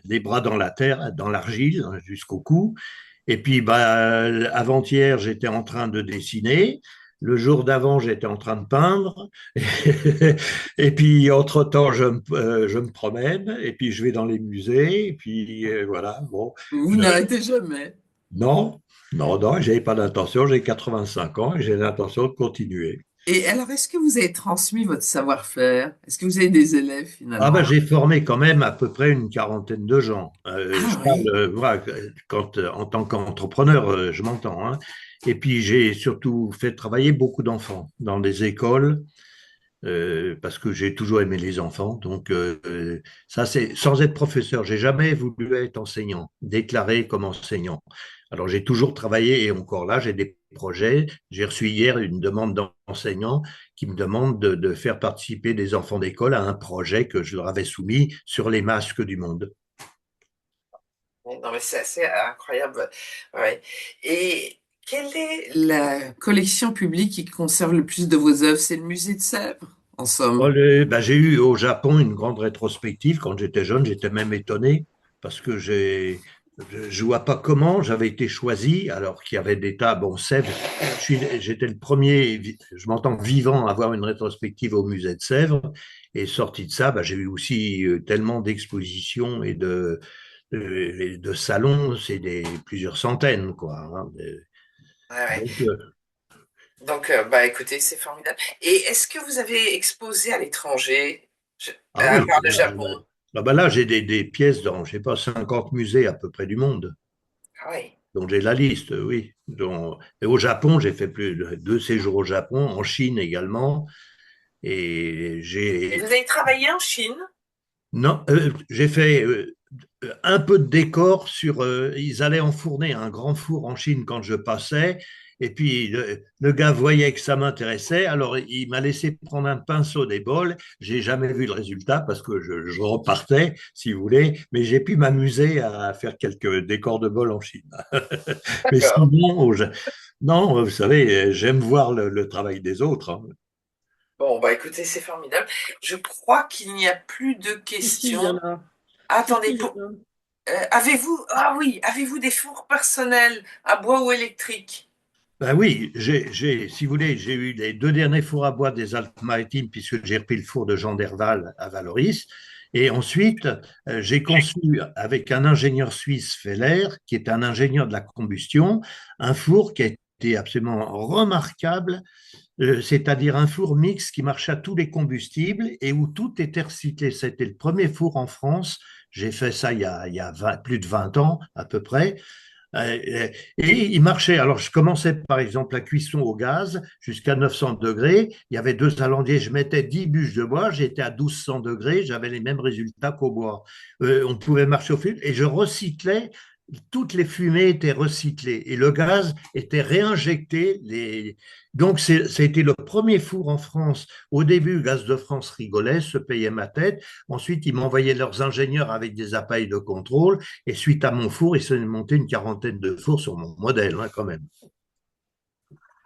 les bras dans la terre, dans l'argile, hein, jusqu'au cou. Et puis, bah, avant-hier, j'étais en train de dessiner. Le jour d'avant, j'étais en train de peindre. Et puis, entre-temps, je me promène. Et puis, je vais dans les musées. Et puis, voilà. Bon. Vous Euh, n'arrêtez jamais. non, non, non, j'avais pas d'intention. J'ai 85 ans et j'ai l'intention de continuer. Et alors, est-ce que vous avez transmis votre savoir-faire? Est-ce que vous avez des élèves Ah ben, finalement? j'ai formé quand même à peu près une quarantaine de gens. Je Ah parle, oui. voilà, quand, en tant qu'entrepreneur, je m'entends, hein. Et puis j'ai surtout fait travailler beaucoup d'enfants dans des écoles parce que j'ai toujours aimé les enfants. Donc ça, c'est sans être professeur. J'ai jamais voulu être enseignant, déclaré comme enseignant. Alors j'ai toujours travaillé et encore là, j'ai des projets. J'ai reçu hier une demande d'enseignant qui me demande de faire participer des enfants d'école à un projet que je leur avais soumis sur les masques du monde. Non, mais c'est assez incroyable. Ouais. Et quelle est la collection publique qui conserve le plus de vos œuvres? C'est le musée de Sèvres, en Oh, somme. ben, j'ai eu au Japon une grande rétrospective quand j'étais jeune. J'étais même étonné parce que je vois pas comment j'avais été choisi alors qu'il y avait des tas. Bon, Sèvres, j'étais le premier, je m'entends vivant, à avoir une rétrospective au musée de Sèvres. Et sorti de ça, ben, j'ai eu aussi tellement d'expositions et de salons, c'est plusieurs centaines, quoi, hein. Ouais, ouais. Donc, Donc, bah, écoutez, c'est formidable. Et est-ce que vous avez exposé à l'étranger, ah à oui, part le Japon? là, j'ai des pièces dans, je sais pas, 50 musées à peu près du monde. Ah oui. Donc j'ai la liste, oui. Et au Japon, j'ai fait plus de 2 séjours au Japon, en Chine également. Et Et vous avez travaillé en Chine? non, j'ai fait un peu de décor sur. Ils allaient enfourner un grand four en Chine quand je passais. Et puis le gars voyait que ça m'intéressait, alors il m'a laissé prendre un pinceau des bols. J'ai jamais vu le résultat parce que je repartais, si vous voulez, mais j'ai pu m'amuser à faire quelques décors de bols en Chine. Mais D'accord. sinon, non, vous savez, j'aime voir le travail des autres, hein. Bon, bah écoutez, c'est formidable. Je crois qu'il n'y a plus de Si, si, il y en questions. a. Si, si, Attendez, il y en a. ah oui, avez-vous des fours personnels à bois ou électriques? Ben oui, si vous voulez, j'ai eu les 2 derniers fours à bois des Alpes-Maritimes puisque j'ai repris le four de Jean Derval à Valoris. Et ensuite, j'ai conçu avec un ingénieur suisse, Feller, qui est un ingénieur de la combustion, un four qui a été absolument remarquable, c'est-à-dire un four mixte qui marche à tous les combustibles et où tout était recyclé. C'était le premier four en France J'ai fait ça il y a plus de 20 ans à peu près. Et il marchait. Alors, je commençais par exemple la cuisson au gaz jusqu'à 900 degrés. Il y avait deux alandiers. Je mettais 10 bûches de bois. J'étais à 1200 degrés. J'avais les mêmes résultats qu'au bois. On pouvait marcher au fil et je recyclais. Toutes les fumées étaient recyclées et le gaz était réinjecté. Donc, ça a été le premier four en France. Au début, Gaz de France rigolait, se payait ma tête. Ensuite, ils m'envoyaient leurs ingénieurs avec des appareils de contrôle. Et suite à mon four, ils se sont monté une quarantaine de fours sur mon modèle, hein, quand même.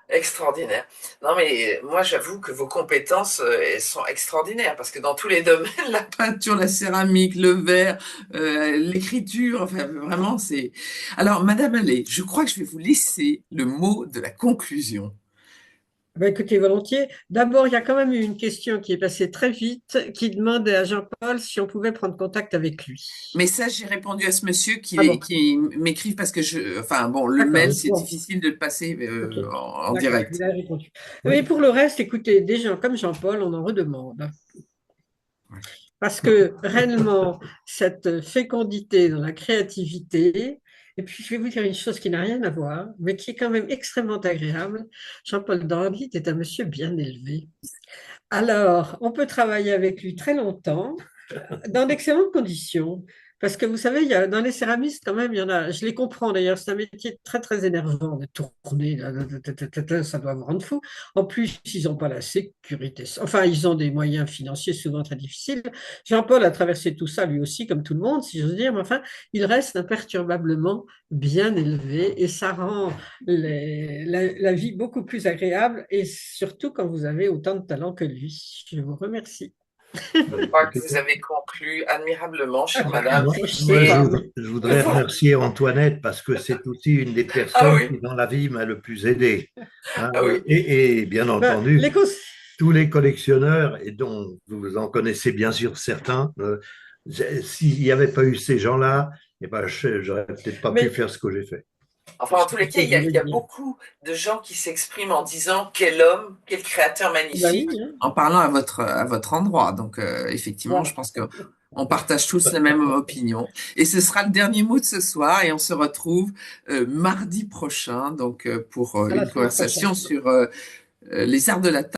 Extraordinaire. Non, mais moi, j'avoue que vos compétences elles sont extraordinaires parce que dans tous les domaines, la peinture, la céramique, le verre, l'écriture, enfin, vraiment, c'est. Alors, Madame Allais, je crois que je vais vous laisser le mot de la conclusion. Ben, écoutez, volontiers. D'abord, il y a quand même eu une question qui est passée très vite, qui demande à Jean-Paul si on pouvait prendre contact avec lui. Mais ça, j'ai répondu à ce monsieur Ah bon, qui m'écrive parce que enfin bon, le d'accord. mail, c'est Bon, difficile de le passer ok. en D'accord, direct. il a répondu. Oui. Mais pour le reste, écoutez, des gens comme Jean-Paul, on en redemande. Ouais. Parce que réellement, cette fécondité dans la créativité, et puis je vais vous dire une chose qui n'a rien à voir, mais qui est quand même extrêmement agréable. Jean-Paul Dandy est un monsieur bien élevé. Alors, on peut travailler avec lui très longtemps, dans d'excellentes conditions. Parce que vous savez, dans les céramistes, quand même, il y en a, je les comprends d'ailleurs, c'est un métier très, très énervant de tourner, là, ça doit vous rendre fou. En plus, ils n'ont pas la sécurité. Enfin, ils ont des moyens financiers souvent très difficiles. Jean-Paul a traversé tout ça lui aussi, comme tout le monde, si j'ose dire, mais enfin, il reste imperturbablement bien élevé et ça rend la vie beaucoup plus agréable et surtout quand vous avez autant de talent que lui. Je vous remercie. Je crois que vous avez conclu admirablement, chère madame. Moi, Je sais Et pas. je voudrais remercier Antoinette parce que c'est aussi une des ah personnes oui, qui, dans la vie, m'a le plus aidé. Hein. ah oui. Et bien Ben, entendu, tous les collectionneurs, et dont vous en connaissez bien sûr certains, s'il n'y avait pas eu ces gens-là, eh ben, j'aurais peut-être pas pu mais faire ce que j'ai fait. Enfin, en tous les cas, il y a beaucoup de gens qui s'expriment en disant quel homme, quel créateur ben magnifique, oui, hein. en parlant à votre endroit. Donc, effectivement, je Voilà. pense qu'on partage tous la même opinion. Et ce sera le dernier mot de ce soir et on se retrouve mardi prochain donc pour À la une semaine prochaine. conversation sur les arts de la table.